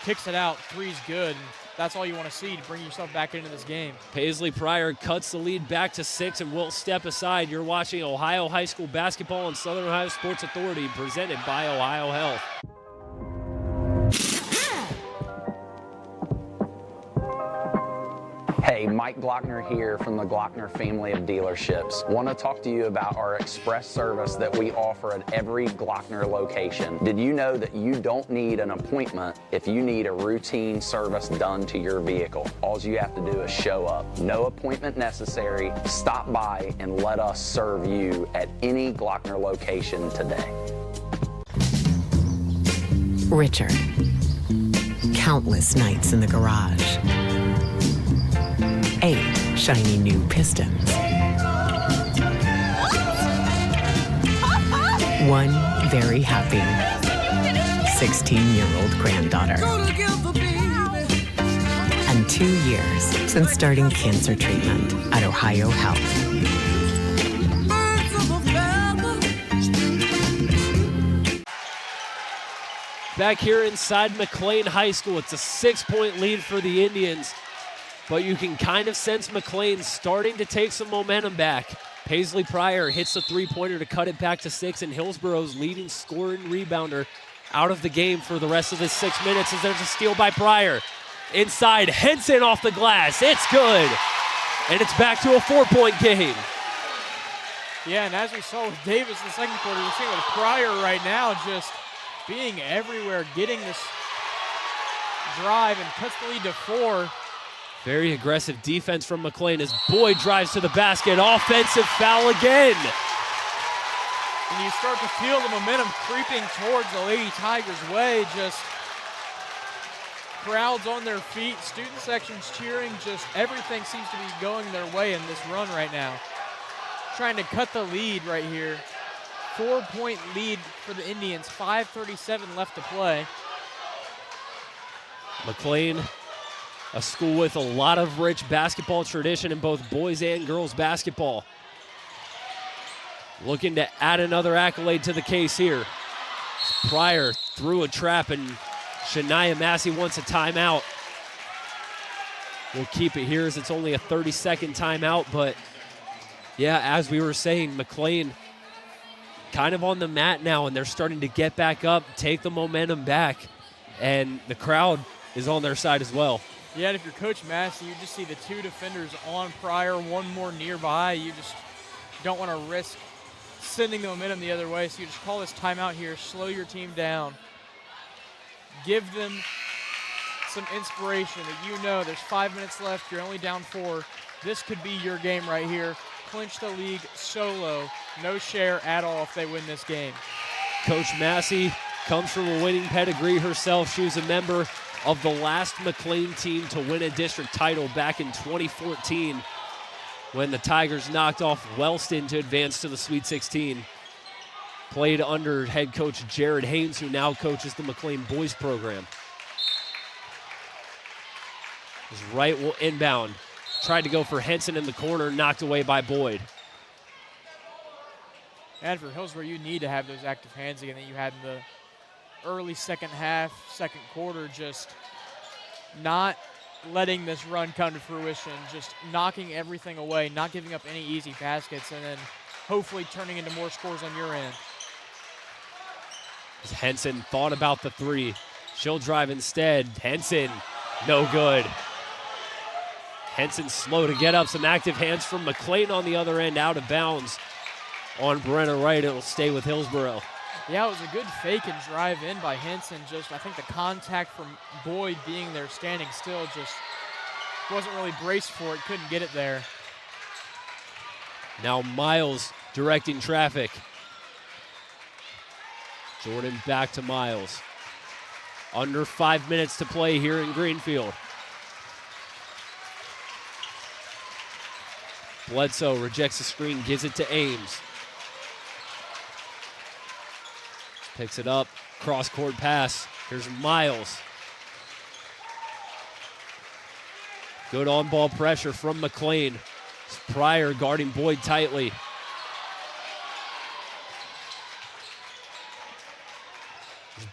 kicks it out. Three's good. And that's all you want to see to bring yourself back into this game. Paisley Pryor cuts the lead back to 6 and will step aside. You're watching Ohio High School Basketball on Southern Ohio Sports Authority, presented by Ohio Health. Hey, Mike Glockner here from the Glockner family of dealerships. Want to talk to you about our express service that we offer at every Glockner location. Did you know that you don't need an appointment if you need a routine service done to your vehicle? All you have to do is show up. No appointment necessary. Stop by and let us serve you at any Glockner location today. Richard. Countless nights in the garage. 8 shiny new Pistons. 1 very happy 16-year-old granddaughter. And 2 years since starting cancer treatment at Ohio Health. Back here inside McClain High School, it's a 6-point lead for the Indians. But you can kind of sense McClain starting to take some momentum back. Paisley Pryor hits the three-pointer to cut it back to 6, and Hillsboro's leading scorer and rebounder out of the game for the rest of this 6 minutes as there's a steal by Pryor. Inside, Henson off the glass. It's good. And it's back to a 4-point game. Yeah, and as we saw with Davis in the second quarter, we're seeing with Pryor right now just being everywhere, getting this drive and cuts the lead to 4. Very aggressive defense from McClain as Boyd drives to the basket. Offensive foul again. And you start to feel the momentum creeping towards the Lady Tigers' way. Just crowds on their feet, student sections cheering. Just everything seems to be going their way in this run right now. Trying to cut the lead right here. 4-point lead for the Indians. 5:37 left to play. McClain, a school with a lot of rich basketball tradition in both boys and girls basketball. Looking to add another accolade to the case here. Pryor threw a trap, and Shania Massey wants a timeout. We'll keep it here as it's only a 30-second timeout, but yeah, as we were saying, McClain kind of on the mat now, and they're starting to get back up, take the momentum back, and the crowd is on their side as well. Yeah, and if you're Coach Massey, you just see the 2 defenders on Pryor, 1 more nearby. You just don't want to risk sending the momentum the other way, so you just call this timeout here, slow your team down, give them some inspiration that you know there's 5 minutes left, you're only down 4. This could be your game right here. Clinch the league solo, no share at all if they win this game. Coach Massey comes from a winning pedigree herself. She was a member of the last McClain team to win a district title back in 2014. when the Tigers knocked off Wellston to advance to the Sweet 16. Played under head coach Jared Haynes, who now coaches the McClain boys program. His right will inbound. Tried to go for Henson in the corner, knocked away by Boyd. And for Hillsboro, you need to have those active hands again that you had in the early second half, second quarter, just not letting this run come to fruition, just knocking everything away, not giving up any easy baskets, and then hopefully turning into more scores on your end. As Henson thought about the three. She'll drive instead. Henson, no good. Henson slow to get up. Some active hands from McClain on the other end, out of bounds. On Brenna Wright, it'll stay with Hillsboro. Yeah, it was a good fake and drive in by Henson. Just, I think the contact from Boyd being there standing still just wasn't really braced for it, couldn't get it there. Now Miles directing traffic. Jordan back to Miles. Under 5 minutes to play here in Greenfield. Bledsoe rejects the screen, gives it to Ames. Picks it up, cross-court pass. Here's Miles. Good on-ball pressure from McClain. Pryor guarding Boyd tightly.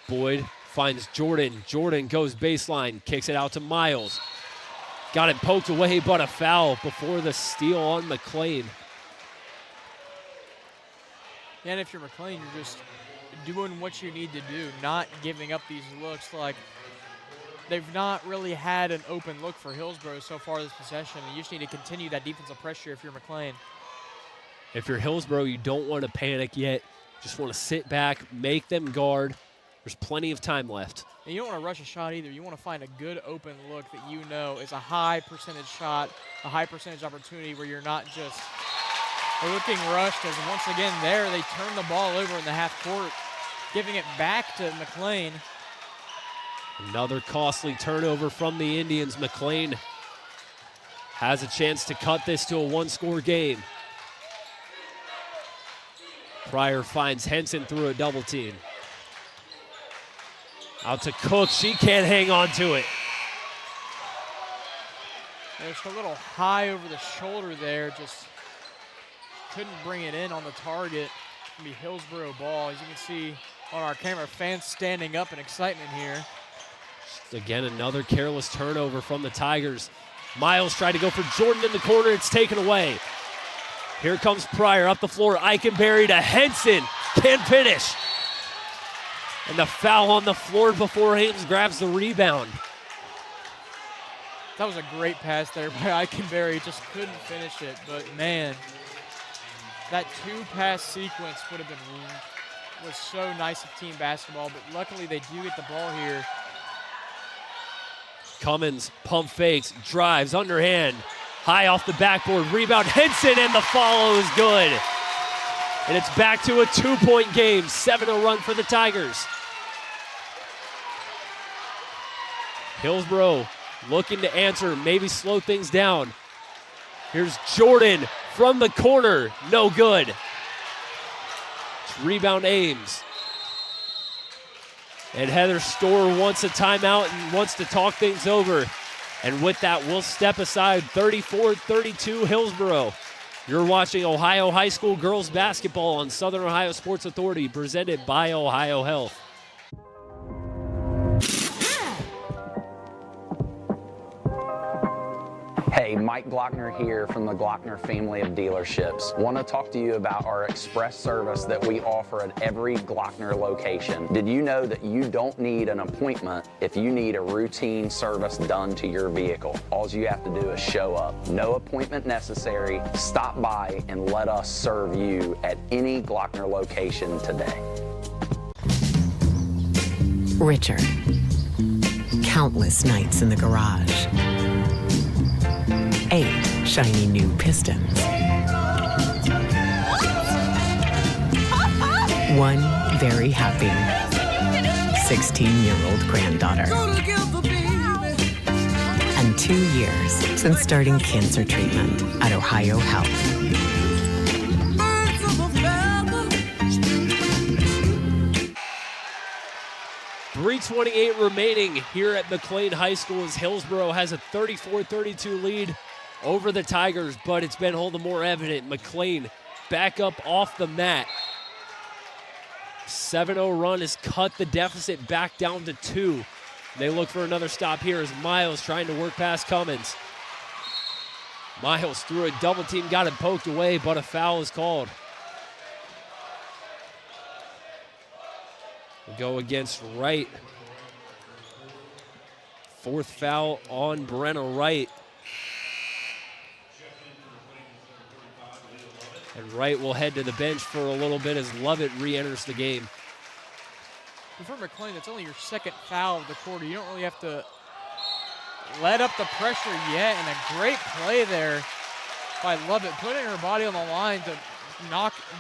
Boyd finds Jordan. Jordan goes baseline, kicks it out to Miles. Got it poked away, but a foul before the steal on McClain. And if you're McClain, you're just doing what you need to do, not giving up these looks. Like, they've not really had an open look for Hillsboro so far this possession. You just need to continue that defensive pressure if you're McClain. If you're Hillsboro, you don't want to panic yet. Just want to sit back, make them guard. There's plenty of time left. And you don't want to rush a shot either. You want to find a good open look that you know is a high percentage shot, a high percentage opportunity where you're not just looking rushed. As once again there, they turn the ball over in the half court, giving it back to McClain. Another costly turnover from the Indians. McClain has a chance to cut this to a one-score game. Pryor finds Henson through a double team. Out to Cook. She can't hang on to it. There's a little high over the shoulder there. Just couldn't bring it in on the target. It's going to be Hillsboro ball. As you can see on our camera, fans standing up in excitement here. Again, another careless turnover from the Tigers. Miles tried to go for Jordan in the corner. It's taken away. Here comes Pryor up the floor. Eichenberry to Henson. Can't finish. And the foul on the floor before Ames grabs the rebound. That was a great pass there by Eichenberry. Just couldn't finish it. But, man, that two-pass sequence was so nice of team basketball. But luckily they do get the ball here. Cummins pump fakes, drives, underhand. High off the backboard, rebound, Henson, and the follow is good. And it's back to a 2-point game, 7-0 run for the Tigers. Hillsboro looking to answer, maybe slow things down. Here's Jordan from the corner, no good. Rebound Ames. And Heather Storr wants a timeout and wants to talk things over. And with that, we'll step aside. 34-32 Hillsboro. You're watching Ohio High School girls basketball on Southern Ohio Sports Authority, presented by Ohio Health. Hey, Mike Glockner here from the Glockner family of dealerships. Want to talk to you about our express service that we offer at every Glockner location. Did you know that you don't need an appointment if you need a routine service done to your vehicle? All you have to do is show up. No appointment necessary. Stop by and let us serve you at any Glockner location today. Richard. Countless nights in the garage. 8 shiny new Pistons. 1 very happy 16-year-old granddaughter. And been 2 years since starting cancer treatment at Ohio Health. 3:28 remaining here at McClain High School as Hillsboro has a 34-32 lead over the Tigers, but it's been all the more evident. McClain back up off the mat. 7-0 run has cut the deficit back down to 2. They look for another stop here as Miles trying to work past Cummins. Miles through a double team, got it poked away, but a foul is called. We go against Wright. 4th foul on Brenna Wright. And Wright will head to the bench for a little bit as Lovett re-enters the game. For McClain, that's only your 2nd foul of the quarter. You don't really have to let up the pressure yet, and a great play there by Lovett, putting her body on the line to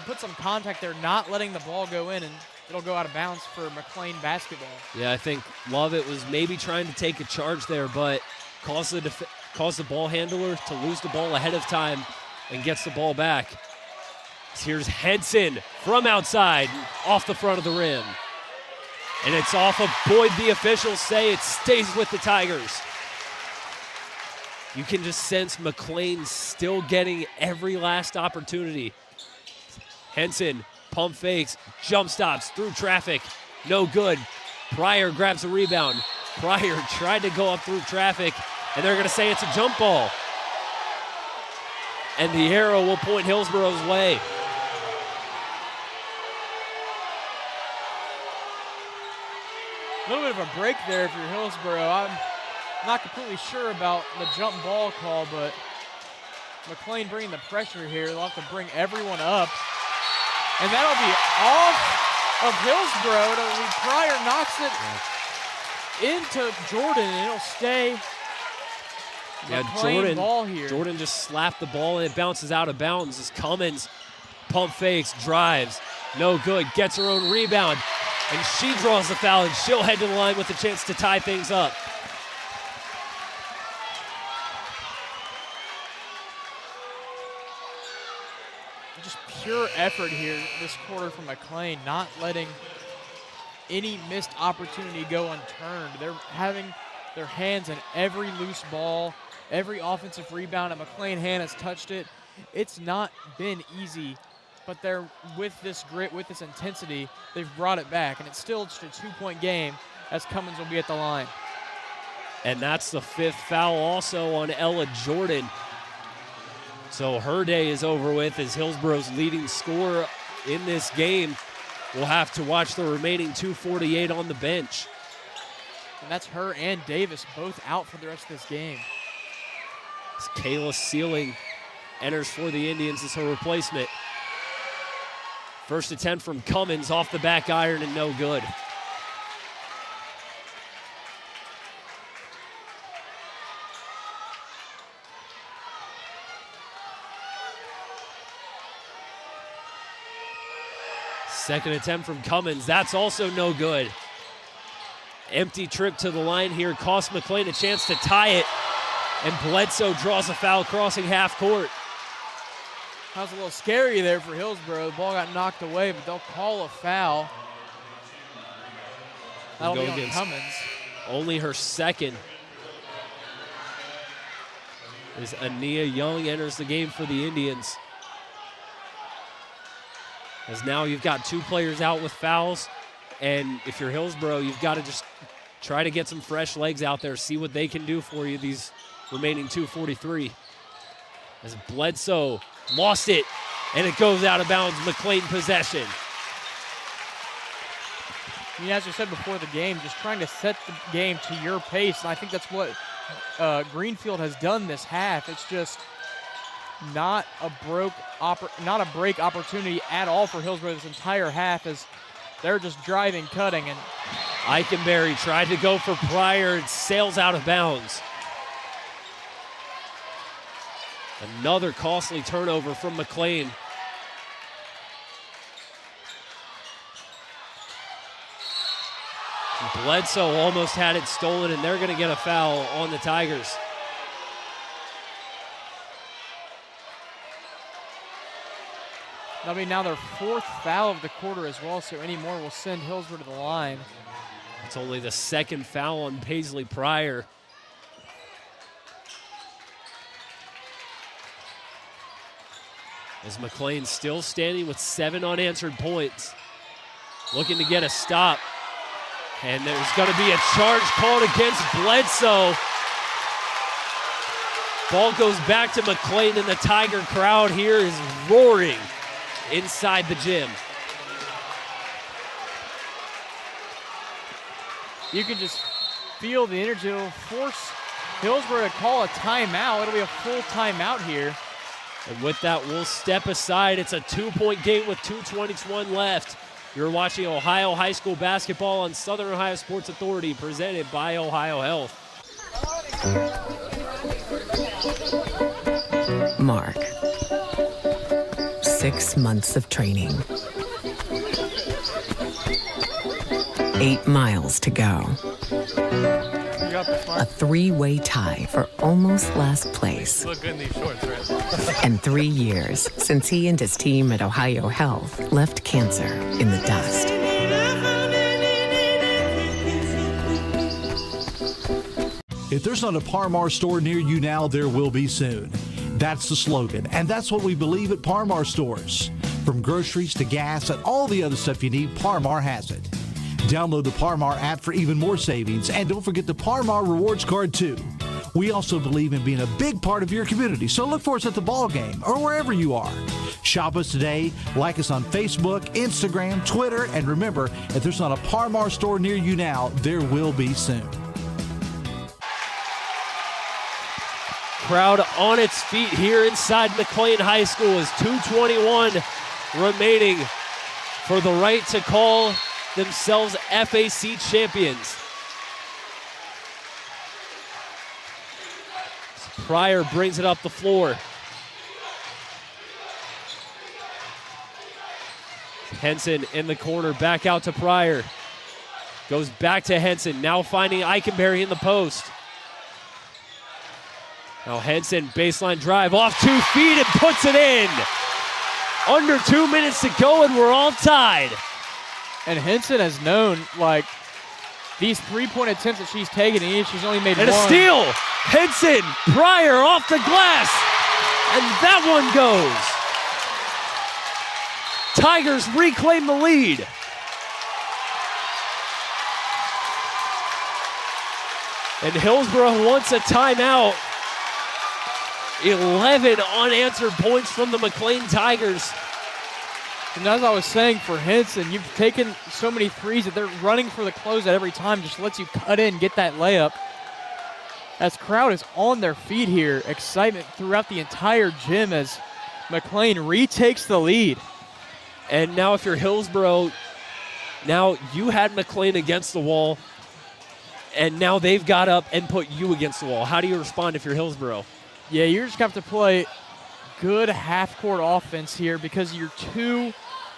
put some contact there, not letting the ball go in, and it'll go out of bounds for McClain basketball. Yeah, I think Lovett was maybe trying to take a charge there, but caused the ball handler to lose the ball ahead of time and gets the ball back. Here's Henson from outside, off the front of the rim. And it's off of Boyd. The officials say it stays with the Tigers. You can just sense McClain still getting every last opportunity. Henson, pump fakes, jump stops through traffic. No good. Pryor grabs a rebound. Pryor tried to go up through traffic, and they're going to say it's a jump ball. And the arrow will point Hillsboro's way. A little bit of a break there for Hillsboro. I'm not completely sure about the jump ball call, but McClain bringing the pressure here. They'll have to bring everyone up. And that'll be off of Hillsboro. Pryor knocks it into Jordan, and it'll stay McClain ball here. Jordan just slapped the ball, and it bounces out of bounds as Cummins pump fakes, drives. No good. Gets her own rebound. And she draws the foul, and she'll head to the line with a chance to tie things up. Just pure effort here this quarter from McClain, not letting any missed opportunity go unturned. They're having their hands in every loose ball, every offensive rebound, and McClain hand has touched it. It's not been easy, but they're with this grit, with this intensity, they've brought it back, and it's still just a 2-point game as Cummins will be at the line. And that's the 5th foul also on Ella Jordan. So her day is over with as Hillsboro's leading scorer in this game will have to watch the remaining 2:48 on the bench. And that's her and Davis both out for the rest of this game. As Kayla Sealing enters for the Indians as her replacement. First attempt from Cummins off the back iron and no good. Second attempt from Cummins, that's also no good. Empty trip to the line here cost McClain a chance to tie it, and Bledsoe draws a foul crossing half court. That was a little scary there for Hillsboro. The ball got knocked away, but they'll call a foul. That'll be on Cummins. Only her 2nd. As Ania Young enters the game for the Indians. As now you've got 2 players out with fouls, and if you're Hillsboro, you've got to just try to get some fresh legs out there, see what they can do for you these remaining 2:43. As Bledsoe lost it, and it goes out of bounds. McClain possession. I mean, as I said before the game, just trying to set the game to your pace, and I think that's what Greenfield has done this half. It's just not a break opportunity at all for Hillsboro this entire half, as they're just driving, cutting, and Eichenberry tried to go for Pryor. It sails out of bounds. Another costly turnover from McClain. Bledsoe almost had it stolen, and they're going to get a foul on the Tigers. That'll be now their 4th foul of the quarter as well, so any more will send Hillsboro to the line. It's only the 2nd foul on Paisley Pryor. As McClain still standing with 7 unanswered points. Looking to get a stop. And there's going to be a charge called against Bledsoe. Ball goes back to McClain, and the Tiger crowd here is roaring inside the gym. You can just feel the energy. It'll force Hillsboro to call a timeout. It'll be a full timeout here. And with that, we'll step aside. It's a 2-point game with 2:21 left. You're watching Ohio High School basketball on Southern Ohio Sports Authority, presented by Ohio Health. Mark. 6 months of training. 8 miles to go. A 3-way tie for almost last place. You look good in these shorts, right? And 3 years since he and his team at Ohio Health left cancer in the dust. If there's not a Par Mar store near you now, there will be soon. That's the slogan, and that's what we believe at Par Mar stores. From groceries to gas and all the other stuff you need, Par Mar has it. Download the Par Mar app for even more savings, and don't forget the Par Mar rewards card too. We also believe in being a big part of your community, so look for us at the ball game or wherever you are. Shop us today, like us on Facebook, Instagram, Twitter, and remember, if there's not a Par Mar store near you now, there will be soon. Crowd on its feet here inside McClain High School as 2:21 remaining for the right to call themselves FAC champions. Pryor brings it up the floor. Henson in the corner, back out to Pryor. Goes back to Henson, now finding Eikenberry in the post. Now Henson, baseline drive, off 2 feet and puts it in. Under 2 minutes to go and we're all tied. And Henson has known, like, these 3-point attempts that she's taken, and she's only made and one. And a steal. Henson, Pryor off the glass. And that one goes. Tigers reclaim the lead. And Hillsboro wants a timeout. 11 unanswered points from the McClain Tigers. And as I was saying for Henson, you've taken so many threes that they're running for the closeout every time, just lets you cut in, get that layup. As crowd is on their feet here, excitement throughout the entire gym as McClain retakes the lead. And now if you're Hillsboro, now you had McClain against the wall, and now they've got up and put you against the wall. How do you respond if you're Hillsboro? Yeah, you're just going to have to play good half-court offense here because your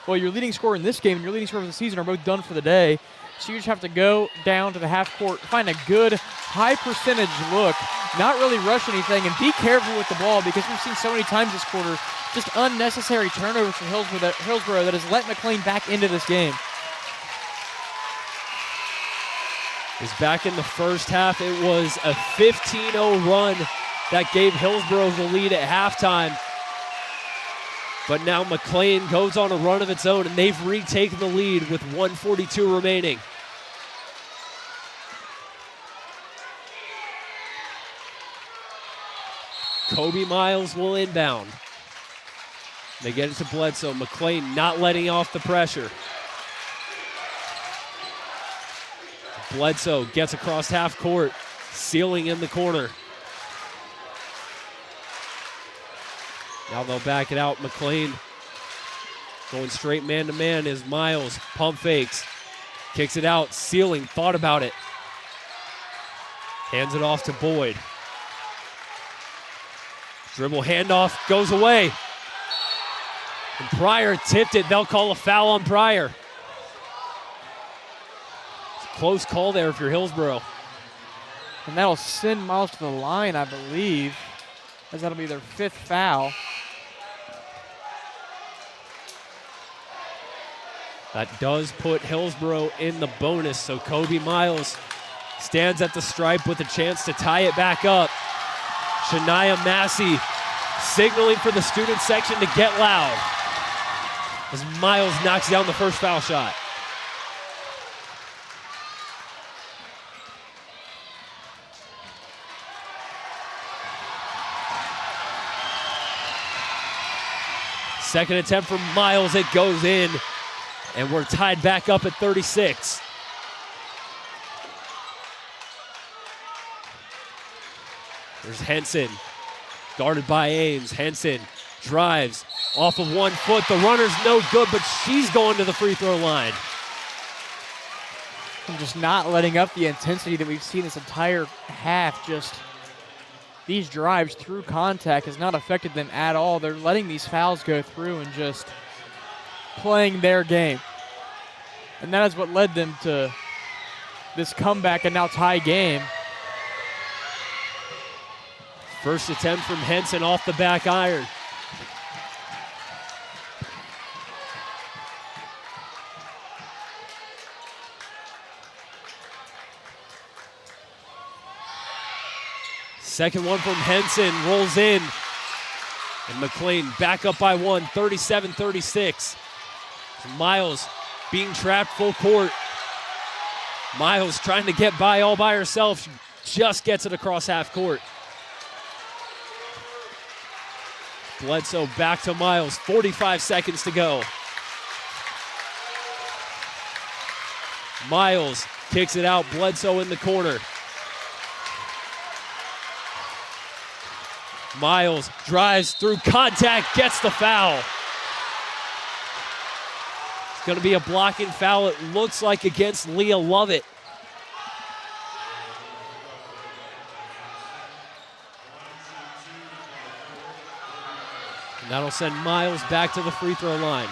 leading scorer in this game and your leading scorer of the season are both done for the day. So you just have to go down to the half-court, find a good high-percentage look, not really rush anything, and be careful with the ball because we've seen so many times this quarter just unnecessary turnovers from Hillsboro that has let McClain back into this game. Is back in the first half. It was a 15-0 run that gave Hillsboro the lead at halftime. But now McClain goes on a run of its own, and they've retaken the lead with 1:42 remaining. Kobe Miles will inbound. They get it to Bledsoe. McClain not letting off the pressure. Bledsoe gets across half court, sealing in the corner. Now they'll back it out. McClain going straight man-to-man is Miles. Pump fakes. Kicks it out. Sealing. Thought about it. Hands it off to Boyd. Dribble handoff. Goes away. And Pryor tipped it. They'll call a foul on Pryor. It's a close call there if you're Hillsboro. And that'll send Miles to the line, I believe, as that'll be their 5th foul. That does put Hillsboro in the bonus, so Kobe Miles stands at the stripe with a chance to tie it back up. Shania Massey signaling for the student section to get loud as Miles knocks down the first foul shot. Second attempt from Miles, it goes in, and we're tied back up at 36. There's Henson, guarded by Ames. Henson drives off of 1 foot. The runner's no good, but she's going to the free throw line. And just not letting up the intensity that we've seen this entire half. Just these drives through contact has not affected them at all. They're letting these fouls go through and just playing their game. And that is what led them to this comeback and now tie game. First attempt from Henson off the back iron. Second one from Henson, rolls in. And McClain back up by 1, 37-36. Miles being trapped full court. Miles trying to get by all by herself. She just gets it across half court. Bledsoe back to Miles, 45 seconds to go. Miles kicks it out, Bledsoe in the corner. Miles drives through contact, gets the foul. It's going to be a blocking foul, it looks like, against Leah Lovett. And that'll send Miles back to the free throw line.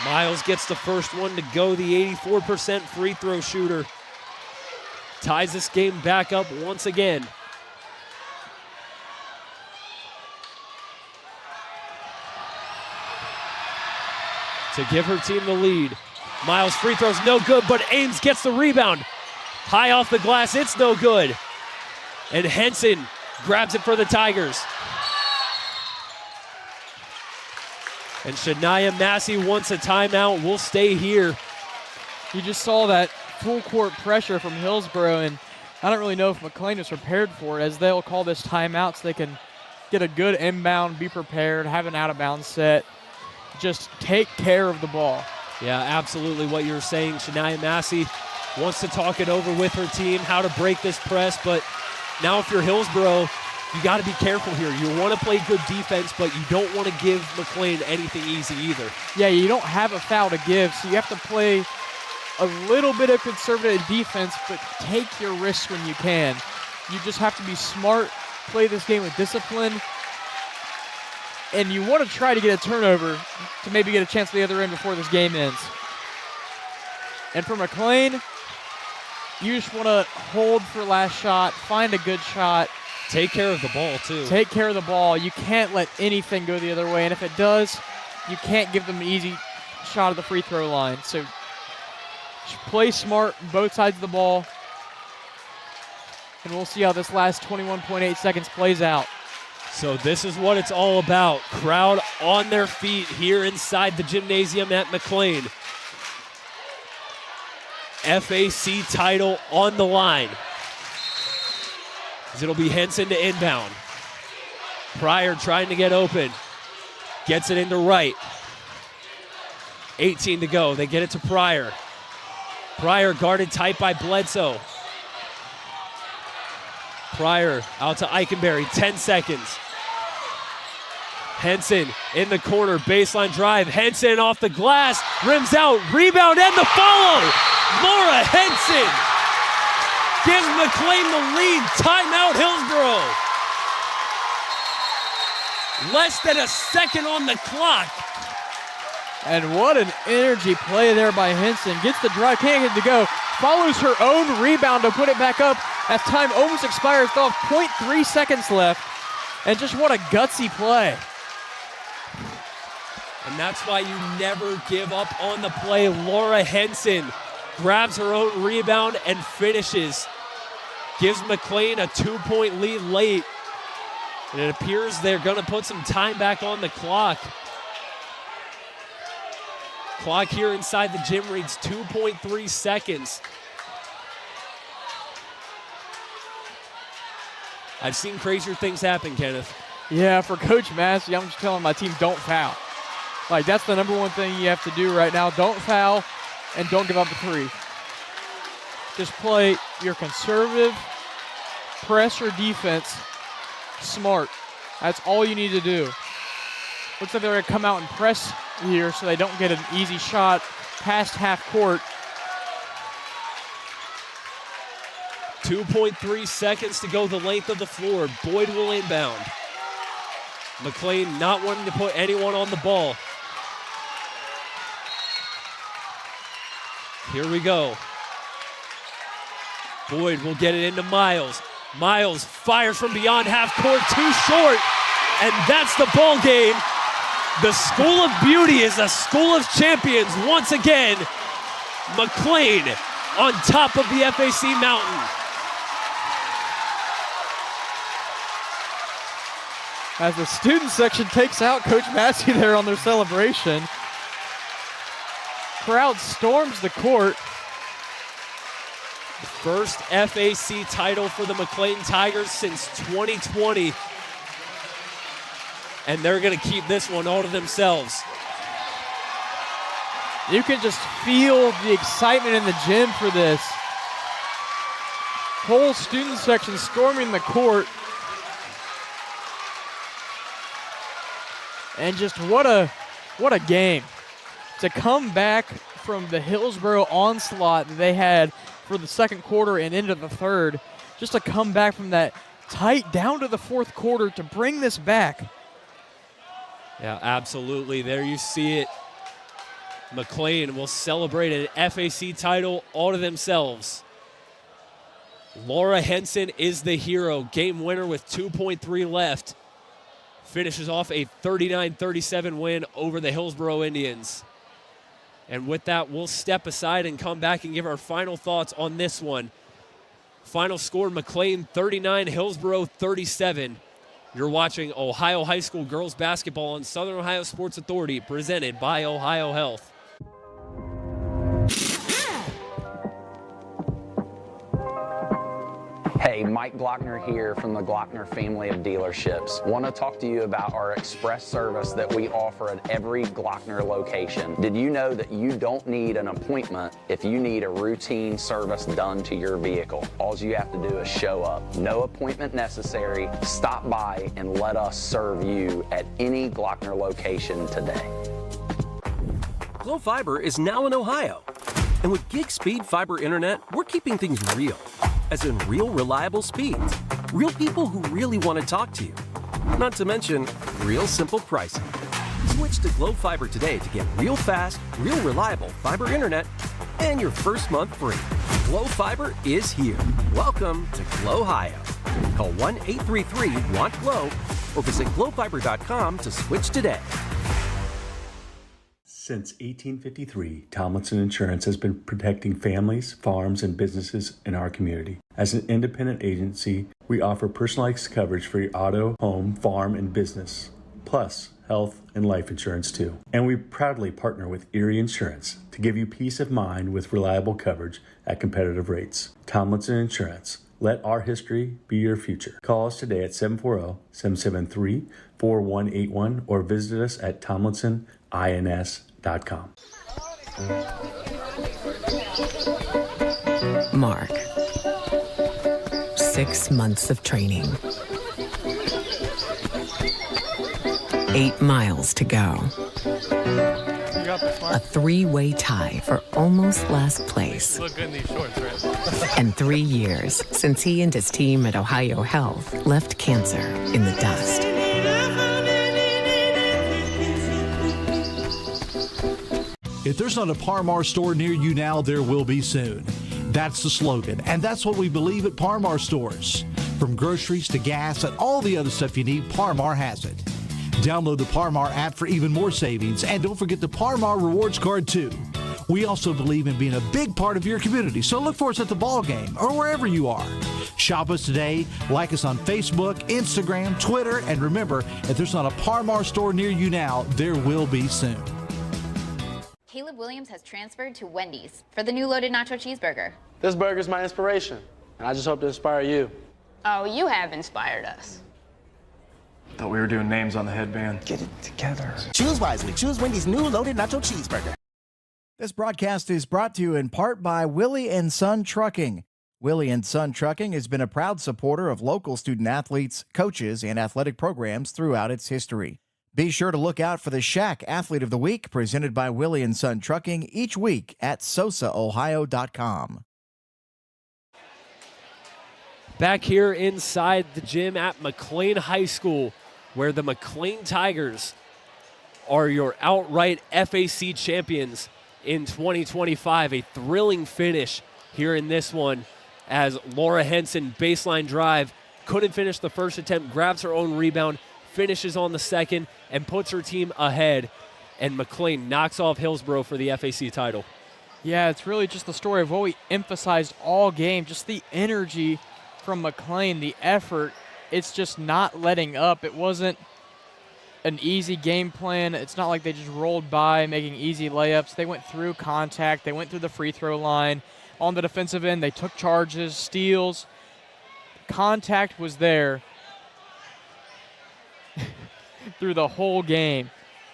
Miles gets the first one to go, the 84% free throw shooter. Ties this game back up once again. To give her team the lead. Miles' free throw's no good, but Ames gets the rebound. High off the glass, it's no good. And Henson grabs it for the Tigers. And Shania Massey wants a timeout. We'll stay here. You just saw that full court pressure from Hillsboro, and I don't really know if McClain is prepared for it, as they'll call this timeout so they can get a good inbound, be prepared, have an out-of-bounds set. Just take care of the ball. Yeah, absolutely what you're saying. Shania Massey wants to talk it over with her team, how to break this press, but now if you're Hillsboro, you got to be careful here. You want to play good defense, but you don't want to give McClain anything easy either. Yeah, you don't have a foul to give, so you have to play a little bit of conservative defense, but take your risks when you can. You just have to be smart, play this game with discipline, and you want to try to get a turnover to maybe get a chance at the other end before this game ends. And for McClain, you just want to hold for last shot, find a good shot. Take care of the ball, too. Take care of the ball. You can't let anything go the other way, and if it does, you can't give them an easy shot at the free throw line. So just play smart, both sides of the ball, and we'll see how this last 21.8 seconds plays out. So this is what it's all about. Crowd on their feet here inside the gymnasium at McClain. FAC title on the line. As it'll be Henson to inbound. Pryor trying to get open. Gets it into right. 18 to go. They get it to Pryor. Pryor guarded tight by Bledsoe. Pryor out to Eikenberry. 10 seconds. Henson in the corner. Baseline drive. Henson off the glass. Rims out. Rebound and the follow. Laura Henson gives McClain the lead. Timeout, Hillsboro. Less than a second on the clock. And what an energy play there by Henson. Gets the drive, can't get it to go. Follows her own rebound to put it back up as time almost expires. Still have 0.3 seconds left. And just what a gutsy play. And that's why you never give up on the play. Laura Henson grabs her own rebound and finishes. Gives McClain a 2-point lead late. And it appears they're going to put some time back on the clock. Clock here inside the gym reads 2.3 seconds. I've seen crazier things happen, Kenneth. Yeah, for Coach Massey, I'm just telling my team, don't foul. Like, that's the number one thing you have to do right now. Don't foul and don't give up a three. Just play your conservative pressure defense smart. That's all you need to do. Looks like they're going to come out and press here so they don't get an easy shot past half court. 2.3 seconds to go the length of the floor. Boyd will inbound. McClain not wanting to put anyone on the ball. Here we go. Boyd will get it into Miles. Miles fires from beyond half court, too short, and that's the ball game. The School of Beauty is a school of champions once again. McClain on top of the FAC mountain. As the student section takes out Coach Massey there on their celebration. Crowd storms the court. The first FAC title for the McClain Tigers since 2020. And they're going to keep this one all to themselves. You can just feel the excitement in the gym for this. Whole student section storming the court. And just what a game. To come back from the Hillsboro onslaught that they had for the second quarter and into the third, just to come back from that tight down to the fourth quarter to bring this back. Yeah, absolutely. There you see it. McClain will celebrate an FAC title all to themselves. Laura Henson is the hero. Game winner with 2.3 left. Finishes off a 39-37 win over the Hillsboro Indians. And with that, we'll step aside and come back and give our final thoughts on this one. Final score, McClain 39, Hillsboro 37. You're watching Ohio High School girls basketball on Southern Ohio Sports Authority, presented by Ohio Health. Hey, Mike Glockner here from the Glockner family of dealerships. Want to talk to you about our express service that we offer at every Glockner location. Did you know that you don't need an appointment if you need a routine service done to your vehicle? All you have to do is show up. No appointment necessary. Stop by and let us serve you at any Glockner location today. Glo Fiber is now in Ohio. And with gig speed fiber internet, we're keeping things real. As in real, reliable speeds. Real people who really want to talk to you. Not to mention, real simple pricing. Switch to Glo Fiber today to get real fast, real reliable fiber internet and your first month free. Glo Fiber is here. Welcome to Glo-Hio. Call 1-833-WANT-GLO or visit glofiber.com to switch today. Since 1853, Tomlinson Insurance has been protecting families, farms, and businesses in our community. As an independent agency, we offer personalized coverage for your auto, home, farm, and business, plus health and life insurance too. And we proudly partner with Erie Insurance to give you peace of mind with reliable coverage at competitive rates. Tomlinson Insurance. Let our history be your future. Call us today at 740-773-4181 or visit us at tomlinsonins.com. Mark. 6 months of training. 8 miles to go. A 3-way tie for almost last place. You look good in these shorts, right? And 3 years since he and his team at Ohio Health left cancer in the dust. If there's not a Par-Mar store near you now, there will be soon. That's the slogan, and that's what we believe at Par-Mar stores. From groceries to gas and all the other stuff you need, Par-Mar has it. Download the Par-Mar app for even more savings, and don't forget the Par-Mar rewards card too. We also believe in being a big part of your community, so look for us at the ball game or wherever you are. Shop us today, like us on Facebook, Instagram, Twitter, and remember, if there's not a Par-Mar store near you now, there will be soon. Caleb Williams has transferred to Wendy's for the new loaded nacho cheeseburger. This burger's my inspiration, and I just hope to inspire you. Oh, you have inspired us. Thought we were doing names on the headband. Get it together. Choose wisely. Choose Wendy's new loaded nacho cheeseburger. This broadcast is brought to you in part by Willie and Son Trucking. Willie and Son Trucking has been a proud supporter of local student athletes, coaches, and athletic programs throughout its history. Be sure to look out for the Shack Athlete of the Week presented by Willie and Son Trucking each week at sosaohio.com. Back here inside the gym at McClain High School, where the McClain Tigers are your outright FAC champions in 2025. A thrilling finish here in this one as Laura Henson, baseline drive, couldn't finish the first attempt, grabs her own rebound, finishes on the second, and puts her team ahead. And McClain knocks off Hillsboro for the FAC title. Yeah, it's really just the story of what we emphasized all game, just the energy from McClain, the effort. It's just not letting up. It wasn't an easy game plan. It's not like they just rolled by making easy layups. They went through contact. They went through the free throw line. On the defensive end, they took charges, steals. Contact was there through the whole game,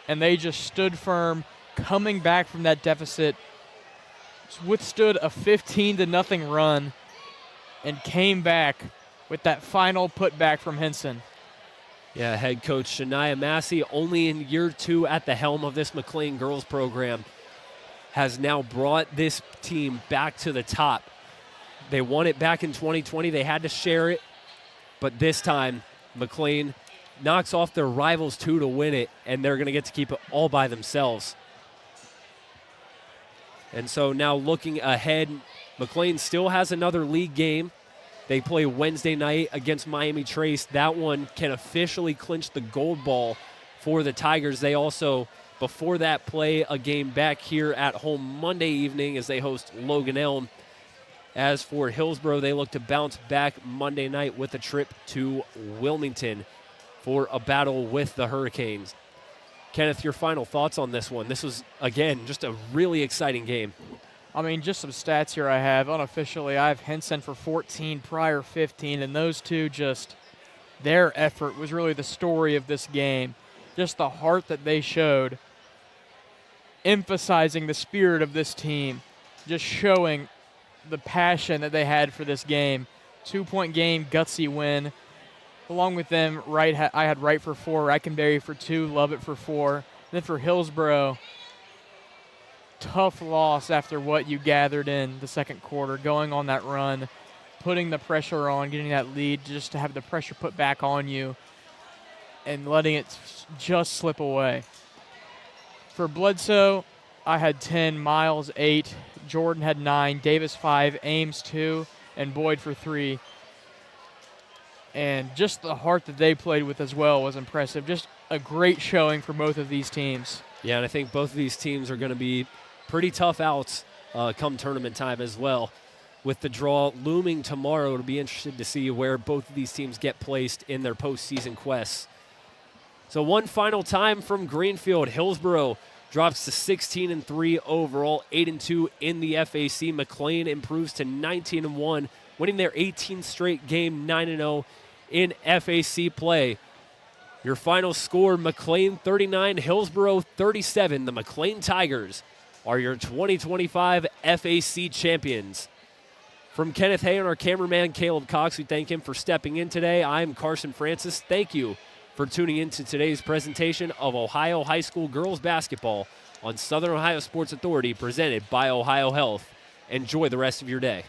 and they just stood firm, coming back from that deficit, withstood a 15-0 run, and came back with that final putback from Henson. Yeah, head coach Shania Massey, only in year 2 at the helm of this McClain girls program, has now brought this team back to the top. They won it back in 2020. They had to share it, but this time McClain knocks off their rivals 2 to win it, and they're going to get to keep it all by themselves. And so now looking ahead, McClain still has another league game. They play Wednesday night against Miami Trace. That one can officially clinch the gold ball for the Tigers. They also, before that, play a game back here at home Monday evening as they host Logan Elm. As for Hillsboro, they look to bounce back Monday night with a trip to Wilmington for a battle with the Hurricanes. Kenneth, your final thoughts on this one? This was, again, just a really exciting game. I mean, just some stats here I have. Unofficially, I have Henson for 14, Pryor 15, and those two just, their effort was really the story of this game. Just the heart that they showed, emphasizing the spirit of this team, just showing the passion that they had for this game. 2-point game, gutsy win. Along with them, I had Wright for 4, Reichenberry for 2, Lovett for 4. Then for Hillsboro, tough loss after what you gathered in the second quarter, going on that run, putting the pressure on, getting that lead, just to have the pressure put back on you and letting it just slip away. For Bledsoe, I had 10, Miles 8, Jordan had 9, Davis 5, Ames 2, and Boyd for 3. And just the heart that they played with as well was impressive. Just a great showing for both of these teams. Yeah, and I think both of these teams are going to be pretty tough outs come tournament time as well. With the draw looming tomorrow, it'll be interesting to see where both of these teams get placed in their postseason quests. So one final time from Greenfield, Hillsboro drops to 16-3 overall, 8-2 in the FAC. McClain improves to 19-1, winning their 18th straight game, 9-0 in FAC play. Your final score, McClain 39, Hillsboro 37. The McClain Tigers are your 2025 FAC champions. From Kenneth Hay and our cameraman Caleb Cox, we thank him for stepping in today. I'm Carson Francis. Thank you for tuning in to today's presentation of Ohio High School girls basketball on Southern Ohio Sports Authority, presented by Ohio Health. Enjoy the rest of your day.